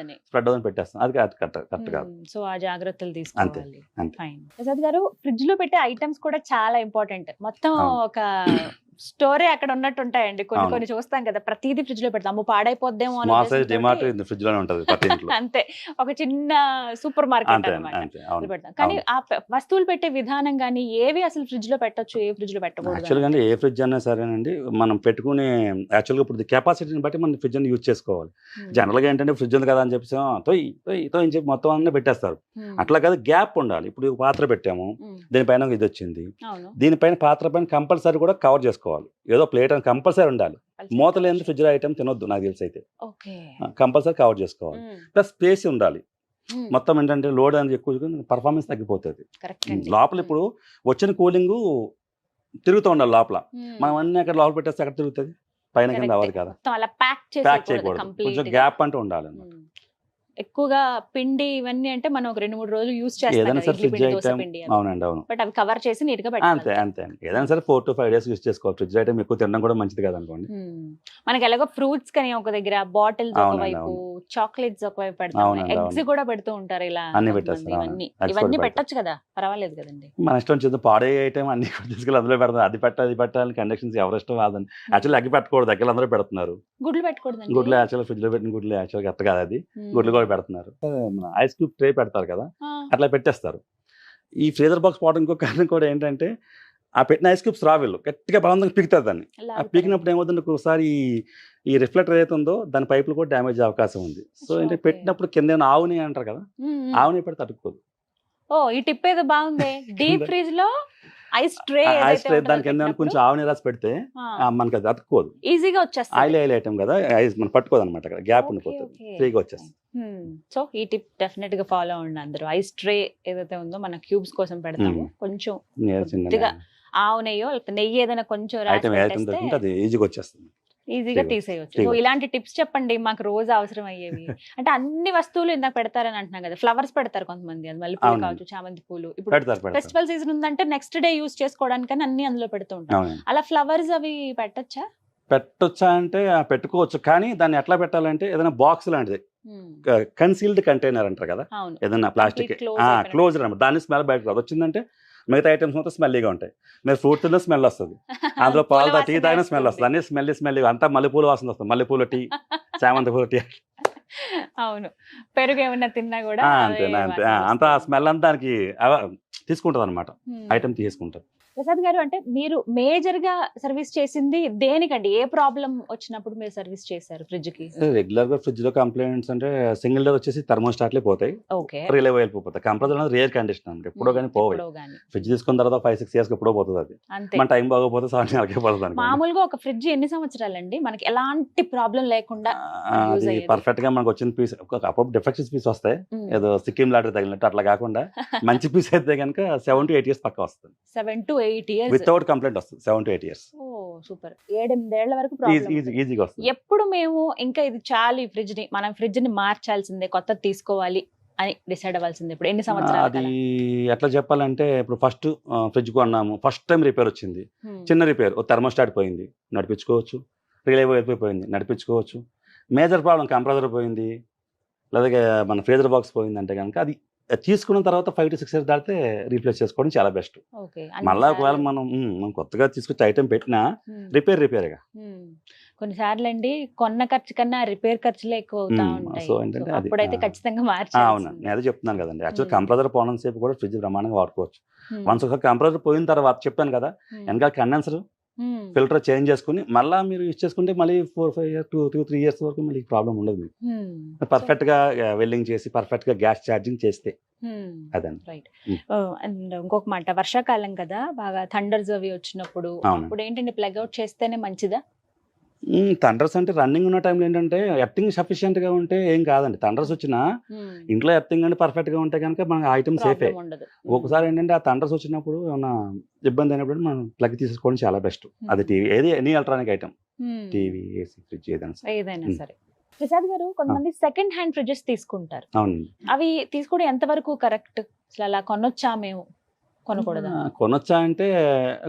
స్ప్రెడ్ అవుతుంది పెట్టేస్తాం. అది కరెక్ట్ కాదు. సో ఆ జాగ్రత్తలు తీసుకోవాలి. ఫైన్. ప్రసాద్ గారు, ఫ్రిడ్జ్ లో పెట్టే ఐటమ్స్ కూడా చాలా ఇంపార్టెంట్. మొత్తం ఒక స్టోరీ అక్కడ ఉన్నట్టు ఉంటాయండి. కొన్ని చూస్తాం కదా, ప్రతిదీ ఫ్రిడ్జ్ లో పెడతాము, పాడైపోద్దేమో ఫ్రిడ్జ్ లోనే ఉంటది అంతే. ఒక చిన్న సూపర్ మార్కెట్ పెడతాం. కానీ ఆ వస్తువులు పెట్టే విధానం కానీ ఏవి అసలు ఫ్రిడ్జ్ లో పెట్టొచ్చు, ఏ ఫ్రిడ్జ్ లో పెట్టకూడదు? యాక్చువల్గా ఏ ఫ్రిడ్జ్ అన్నా సరేనండి, మనం పెట్టుకునే యాక్చువల్గా ఇప్పుడు కెపాసిటీని బట్టి మనం ఫ్రిడ్జ్ ని యూజ్ చేసుకోవాలి. జనరల్ గా ఏంటంటే ఫ్రిడ్జ్ ఉంది కదా అని చెప్పేసి తోయి చెప్పి మొత్తం అన్నీ పెట్టేస్తారు. అట్లా కాదు, గ్యాప్ ఉండాలి. ఇప్పుడు పాత్ర పెట్టాము, దీనిపైన ఇది వచ్చింది, దీనిపైన పాత్ర పైన కంపల్సరీ కూడా కవర్ చేసుకోవాలి. ఏదో ప్లేట్ అని కంపల్సరీ ఉండాలి. మూత లేని ఫ్రిడ్జ్ ఐటమ్ తినొద్దు నాకు తెలిసి అయితే. కంపల్సరీ కవర్ చేసుకోవాలి. ప్లస్ స్పేస్ ఉండాలి. మొత్తం ఏంటంటే లోడ్ అనేది ఎక్కువ పర్ఫార్మెన్స్ తగ్గిపోతుంది. లోపల ఇప్పుడు వచ్చిన కూలింగ్ తిరుగుతూ ఉండాలి లోపల. మనం అన్ని అక్కడ లోపల పెట్టేస్తే అక్కడ తిరుగుతుంది, పైన కింద అవ్వదు కదా. ప్యాక్ చేయకూడదు, కొంచెం గ్యాప్ అంటూ ఉండాలి. ఎక్కువగా పిండి ఇవన్నీ అంటే మనం ఒక 2-3 రోజులు యూజ్ చేస్తాం. అవునండి, అవును. బట్ అవి కవర్ చేసి నీట్ గా అంతే అంతే. ఏదైనా సరే 4 to 5 days యూజ్ చేసుకోవాలి. ఫ్రిడ్జ్ ఐటమ్ ఎక్కువ తినడం కూడా మంచిది కదా అనుకోండి. మనకి ఎలాగో ఫ్రూట్స్ కానీ ఒక దగ్గర, బాటిల్స్ ఒకవైపు, చాక్లెట్స్ ఒకవైపు పెడతాం, ఎగ్స్ కూడా పెడుతూ ఉంటారు. ఇలా ఇవన్నీ పెట్టొచ్చు కదా, పర్వాలేదు కదండి. మన ఇష్టం చేద్దాం. పాడే ఐటమ్ అన్ని తీసుకెళ్ళి అందులో పెడతాం. అది పెట్టాలి కండిషన్స్ ఎవరి ఇష్టం వాళ్ళని. యాక్చువల్లీ అగ్గి పెట్టకూడదు, దగ్గర అందరూ పెడుతున్నారు. గుడ్లు పెట్టుకోవద్దు. గుడ్లు యాక్చువల్ ఫ్రిడ్జ్ లో పెట్టిన గుడ్లు యాక్చువల్ కరెక్ట్ కాదు. అది గుడ్లు పెడుతున్నారు. ఐస్ క్యూబ్ ట్రే పెడతారు కదా, అట్లా పెట్టేస్తారు. ఈ ఫ్రీజర్ బాక్స్ పోవడం ఇంకో కారణం కూడా ఏంటంటే, ఆ పెట్టిన ఐస్ క్యూబ్స్ రావిల్లు గట్టిగా బలవంతంగా పీకుతారు దాన్ని. ఆ పీకినప్పుడు ఏమవుతుంది, ఒకసారి ఈ రిఫ్లెక్టర్ ఏదైతే ఉందో దాని పైపులు కూడా డ్యామేజ్ అయ్యే అవకాశం ఉంది. సో ఏంటంటే పెట్టినప్పుడు కింద ఆవుని అంటారు కదా, ఆవుని పెడితే అతుక్కోదు. ఈ టిప్ ఏదో బాగుంది. డీప్ ఫ్రీజ్ లో ఐస్ ట్రే దాని కింద కొంచెం ఆవుని రాసి పెడితే మనకి అది అతుక్కోదు, ఈజీగా వచ్చేస్తుంది. ఆయిల్ ఐటమ్ కదా, ఐస్ మనం పట్టుకోదు అనమాట, గ్యాప్ ఉండిపోతుంది, ఫ్రీగా వచ్చేస్తుంది. సో ఈ టిప్ డెఫినెట్ గా ఫాలో అవ్వండి అందరూ. ఐస్ ట్రే ఏదైతే ఉందో మన క్యూబ్స్ కోసం పెడతాము, కొంచెం ఆవు నెయ్యో లేకపోతే నెయ్యి ఏదైనా కొంచెం ఈజీగా వచ్చేస్తుంది, ఈజీగా తీసేయచ్చు. సో ఇలాంటి టిప్స్ చెప్పండి, మాకు రోజు అవసరం అయ్యేవి. అంటే అన్ని వస్తువులు ఇందాక పెడతారని అంటున్నాం కదా, ఫ్లవర్స్ పెడతారు కొంతమంది, అది మల్లెపూలు కావచ్చు, చామంతి పూలు. ఇప్పుడు ఫెస్టివల్ సీజన్ ఉందంటే నెక్స్ట్ డే యూజ్ చేసుకోవడానికి అన్ని అందులో పెడుతూ ఉంటాం. అలా ఫ్లవర్స్ అవి పెట్టొచ్చా అంటే పెట్టుకోవచ్చు, కానీ దాన్ని ఎట్లా పెట్టాలంటే ఏదైనా బాక్స్ లాంటిది, కన్సీల్డ్ కంటైనర్ అంటారు కదా, ఏదైనా ప్లాస్టిక్ క్లోజ్డ్ అనమాట, దాన్ని స్మెల్ బయటకు రాదు. వచ్చిందంటే మిగతా ఐటమ్స్ మొత్తం స్మెల్లీగా ఉంటాయి. మీరు ఫ్రూట్ తిన్న స్మెల్ వస్తుంది, అందులో పాలు టీ తాగిన స్మెల్ వస్తుంది, అన్ని స్మెల్లీ అంతా మల్లెపూలు వాసన వస్తుంది. మల్లెపూల టీ, చామంతి పూల టీ. అవును, పెరుగు ఏమన్నా తిన్నా కూడా అంతే అంతా స్మెల్ అంతా దానికి తీసుకుంటుంది అనమాట, ఐటమ్ తీసుకుంటారు. ప్రసాద్ గారు, అంటే మీరు మేజర్ గా సర్వీస్ చేసింది దేనికండి? ఏ ప్రాబ్లం వచ్చినప్పుడు మీరు సర్వీస్ చేశారు ఫ్రిడ్జ్ కి? రెగ్యులర్ గా ఫ్రిడ్జ్ లో కంప్లైంట్స్ అంటే సింగిల్ డోర్ వచ్చేసి థర్మోస్టాట్లే పోతాయి, రిలే వెళ్ళిపోతాయి. కంప్రెసర్ అనేది రేర్ కండిషన్ అంటే ఎప్పుడో కానీ పోవాలి. ఫ్రిడ్జ్ తీసుకున్న తర్వాత 5-6 years ఎప్పుడో పోతుంది అది. మన టైం బాగోపోతే 7 years పోతుంది. మామూలుగా ఒక ఫ్రిడ్జ్ ఎన్ని సంవత్సరాలండి మనకి ఎలాంటి ప్రాబ్లం లేకుండా పర్ఫెక్ట్ గా మనకు వచ్చిన పీస్, అప్పుడు డిఫెక్టివ్ పీస్ వస్తాయి, ఏదో సిక్కిం లాటరీ తగిలినట్టు అట్లా కాకుండా మంచి పీస్ అయితే కనుక 7 to 8 years పక్కా వస్తుంది. 7 to 8 years వితౌట్ కంప్లైంట్ వస్తుంది. 7 to 8 years. సూపర్. 7-8 ఏళ్ల వరకు ఈజీగా వస్తుంది. ఎప్పుడు మేము ఇంకా ఇది చాలు, ఈ ఫ్రిడ్జ్ ని మనం ఫ్రిడ్జ్ ని మార్చాల్సిందే, కొత్తది తీసుకోవాలి అని డిసైడ్ అవ్వాల్సిందే ఇప్పుడు ఎన్ని సంవత్సరాలు? అది ఎట్లా చెప్పాలంటే, ఇప్పుడు ఫస్ట్ ఫ్రిడ్జ్ కొన్నాము, ఫస్ట్ టైం రిపేర్ వచ్చింది, చిన్న రిపేర్, థర్మోస్టాట్ పోయింది, నడిపించుకోవచ్చు. రిలే అయిపోయింది, నడిపించుకోవచ్చు. మేజర్ ప్రాబ్లం కంప్రెసర్ పోయింది, లేదా మన ఫ్రీజర్ బాక్స్ పోయింది అంటే కనుక అది తీసుకున్న తర్వాత 5 to 6 years దాటితే రీప్లేస్ చేసుకోవడం చాలా బెస్ట్. మళ్ళీ ఒకవేళ మనం కొత్తగా తీసుకొచ్చి ఐటమ్ పెట్టినా రిపేర్గా కొన్నిసార్లు అండి కొన్న ఖర్చు కన్నా రిపేర్ ఖర్చులే ఎక్కువ అవుతా ఉంటాయి. సో ఏంటంటే అప్పుడైతే ఖచ్చితంగా మార్చాలి. అవును, నేను అదే చెప్తున్నాను కదండి. యాక్చువల్ కంప్రెసర్ పోవడం సేపు కూడా ఫ్రిడ్జ్ బ్రహ్మాండంగా వాడుకోవచ్చు. వన్స్ ఒకసారి కంప్రెసర్ పోయిన తర్వాత చెప్పాను కదా, వెనకాల కండెన్సర్ ఫిల్టర్ చేంజ్ చేసుకుని మళ్ళీ మీరు యూజ్ చేసుకుంటే మళ్ళీ 4-5 years 2-3 years వరకు మళ్ళీ ప్రాబ్లం ఉండదు మీకు పర్ఫెక్ట్ గా వెల్డింగ్ చేసి పర్ఫెక్ట్ గా గ్యాస్ ఛార్జింగ్ చేస్తే అదండి. రైట్. అండ్ ఇంకొక మాట, వర్షాకాలం కదా, బాగా థండర్స్ అవి వచ్చినప్పుడు అప్పుడు ఏంటంటే ప్లగ్ అవుట్ చేస్తేనే మంచిదా? థండర్స్ అంటే రన్నింగ్ ఉన్న టైంలో ఏంటంటే ఎర్తింగ్ సఫిషియెంట్ గా ఉంటే ఏం కాదండి. థండర్స్ వచ్చినా ఇంట్లో ఎర్తింగ్ అంటే పర్ఫెక్ట్ గా ఉంటే కనుక మన ఐటమ్ సేఫే. ఒకసారి ఏంటంటే ఆ థండర్స్ వచ్చినప్పుడు ఏమన్నా ఇబ్బంది అయినప్పుడు మనం ప్లగ్ తీసుకోవడం చాలా బెస్ట్. అది టీవీ ఏది any electronic item, TV, AC, fridge ఏదైనా సరే. ప్రసాద్ గారు, కొంతమంది సెకండ్ హ్యాండ్ ఫ్రిడ్జెస్ తీసుకుంటారు. అవునండి. అవి తీసుకోవడం ఎంత వరకు కరెక్ట్? అసలు అలా కొనొచ్చా, మేము కొనకూడదా? కొనొచ్చా అంటే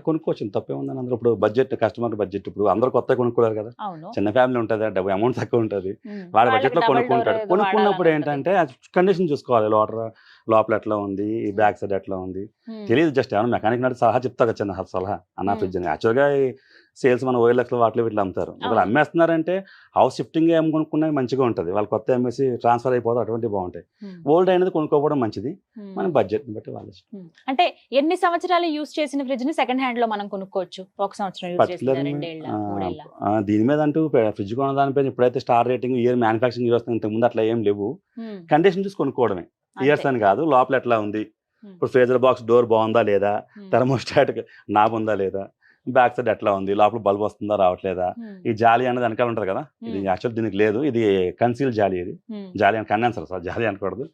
కొనుక్కోవచ్చు, తప్పే ఉందని. అందరూ ఇప్పుడు బడ్జెట్, కస్టమర్ బడ్జెట్, ఇప్పుడు అందరూ కొత్తగా కొనుక్కోలేరు కదా. చిన్న ఫ్యామిలీ ఉంటుంది, డబ్బు అమౌంట్ తక్కువ ఉంటుంది, వాళ్ళ బడ్జెట్ లో కొనుక్కుంటాడు. కొనుక్కున్నప్పుడు ఏంటంటే కండిషన్ చూసుకోవాలి. లోపల ఎట్లా ఉంది, బ్యాక్ సైడ్ ఎట్లా ఉంది తెలియదు. జస్ట్ ఏమన్నా మెకానిక్ నాటి సలహా చెప్తా కదా, చిన్న సలహా అన్న ఫ్రిడ్జ్ అని. యాక్చువల్గా సేల్స్ మన OLX వాటిలో వీటిలో అమ్ముతారు. వాళ్ళు అమ్మేస్తున్నారంటే హౌస్ షిఫ్టింగ్ ఏం కొనుక్కున్నది మంచిగా ఉంటుంది. వాళ్ళు కొత్త అమ్మేసి ట్రాన్స్ఫర్ అయిపోతారు, అటువంటి బాగుంటాయి. ఓల్డ్ అయినది కొనుక్కోవడం మంచిది, మన బడ్జెట్ బట్టి వాళ్ళ ఇష్టం. అంటే ఎన్ని సంవత్సరాలు యూజ్ చేసిన ఫ్రిడ్జ్ ని సెకండ్ హ్యాండ్ లో మనం కొనుక్కోవచ్చు? 1 సంవత్సరం యూజ్ చేసిన, 2 ఏళ్ల, 3 ఏళ్ల? దీని మీద అంటూ ఫ్రిడ్జ్ కొన్న దానిపైన ఇప్పుడైతే star rating, year manufacturing year వస్తుంది. ఇంతకు ముందు అట్లా ఏం లేవు. కండిషన్ చూసి కొనుక్కోవడమే, ఇయర్స్ అని కాదు. లోపల ఎట్లా ఉంది, ఇప్పుడు ఫ్రీజర్ బాక్స్ డోర్ బాగుందా లేదా, థర్మోస్టాట్ నాబ్ ఉందా లేదా, బ్యాక్ సైడ్ ఎట్లా ఉంది, లోపల బల్బ్ వస్తుందా రావట్లేదా, ఈ జాలి అనేది వెనకాల ఉంటుంది కదా, ఇది యాక్చువల్ దీనికి లేదు, ఇది కన్సీల్ జాలి, ఇది జాలి అని కండెన్సర్, సార్ జాలి అనకూడదు.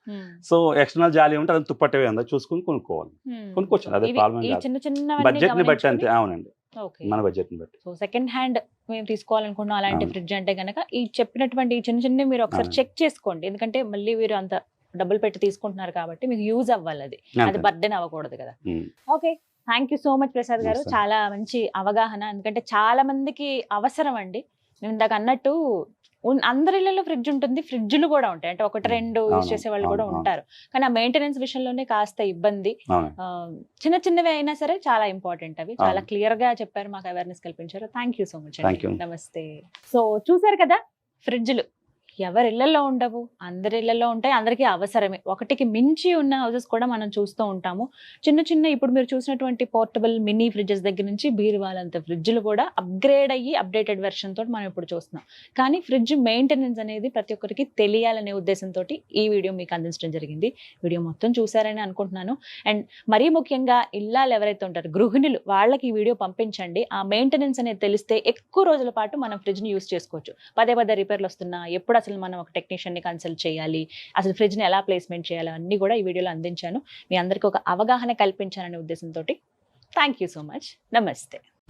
సో ఎక్స్టర్నల్ జాలి ఉంటే అది తుప్పట్టవే ఉందా చూసుకుని కొనుక్కోవాలి. కొనుక్కోవచ్చు, అదే ప్రాబ్లం కాదు. బడ్జెట్ ని బట్టి అంతే. అవునండి, మన బడ్జెట్ ని బట్టి. సో సెకండ్ హ్యాండ్ మేము తీసుకోవాలనుకున్నాం అలాంటి ఫ్రిడ్జ్ అంటే కనుక ఈ చెప్పినటువంటి ఈ చిన్న చిన్న మీరు ఒకసారి చెక్ చేసుకోండి. ఎందుకంటే మళ్ళీ మీరు అంత డబ్బులు పెట్టి తీసుకుంటున్నారు కాబట్టి మీకు యూజ్ అవ్వాలి, అది బర్డెన్ అవ్వకూడదు కదా. Okay, thank you so much Prasad గారు. చాలా మంచి అవగాహన, ఎందుకంటే చాలా మందికి అవసరం అండి. నేను ఇందాక అన్నట్టు అందరి ఇళ్లలో ఫ్రిడ్జ్ ఉంటుంది, ఫ్రిడ్జ్లు కూడా ఉంటాయి, అంటే 1-2 యూజ్ చేసే వాళ్ళు కూడా ఉంటారు. కానీ ఆ మెయింటెనెన్స్ విషయంలోనే కాస్త ఇబ్బంది. చిన్న చిన్నవి అయినా సరే చాలా ఇంపార్టెంట్. అవి చాలా క్లియర్ గా చెప్పారు, మాకు అవేర్నెస్ కల్పించారు. థ్యాంక్ యూ సో మచ్ అండి. నమస్తే. సో చూసారు కదా, ఫ్రిడ్జ్లు ఎవరి ఇళ్లలో ఉండవు, అందరి ఇళ్లలో ఉంటాయి, అందరికీ అవసరమే. ఒకటికి మించి ఉన్న హౌసెస్ కూడా మనం చూస్తూ ఉంటాము. చిన్న చిన్న ఇప్పుడు మీరు చూసినటువంటి పోర్టబుల్ మినీ ఫ్రిడ్జెస్ దగ్గర నుంచి బీరువాలంత ఫ్రిడ్జ్లు కూడా అప్గ్రేడ్ అయ్యి అప్డేటెడ్ వెర్షన్ తోటి మనం ఇప్పుడు చూస్తున్నాం. కానీ ఫ్రిడ్జ్ మెయింటెనెన్స్ అనేది ప్రతి ఒక్కరికి తెలియాలనే ఉద్దేశంతో ఈ వీడియో మీకు అందించడం జరిగింది. వీడియో మొత్తం చూసారని అనుకుంటున్నాను. అండ్ మరీ ముఖ్యంగా ఇల్లాలు ఎవరైతే ఉంటారో గృహిణులు, వాళ్ళకి ఈ వీడియో పంపించండి. ఆ మెయింటెనెన్స్ అనేది తెలిస్తే ఎక్కువ రోజుల పాటు మనం ఫ్రిడ్జ్ని యూస్ చేసుకోవచ్చు. పదే రిపేర్లు వస్తున్నా, ఎప్పుడు అసలు మనం ఒక టెక్నీషియన్ ని కన్సల్ట్ చేయాలి, అసలు ఫ్రిడ్జ్ ని ఎలా ప్లేస్మెంట్ చేయాలి, అన్ని కూడా ఈ వీడియోలో అందించాను. మీ అందరికీ ఒక అవగాహన కల్పించాలనే ఉద్దేశంతో థ్యాంక్ యూ సో మచ్. నమస్తే.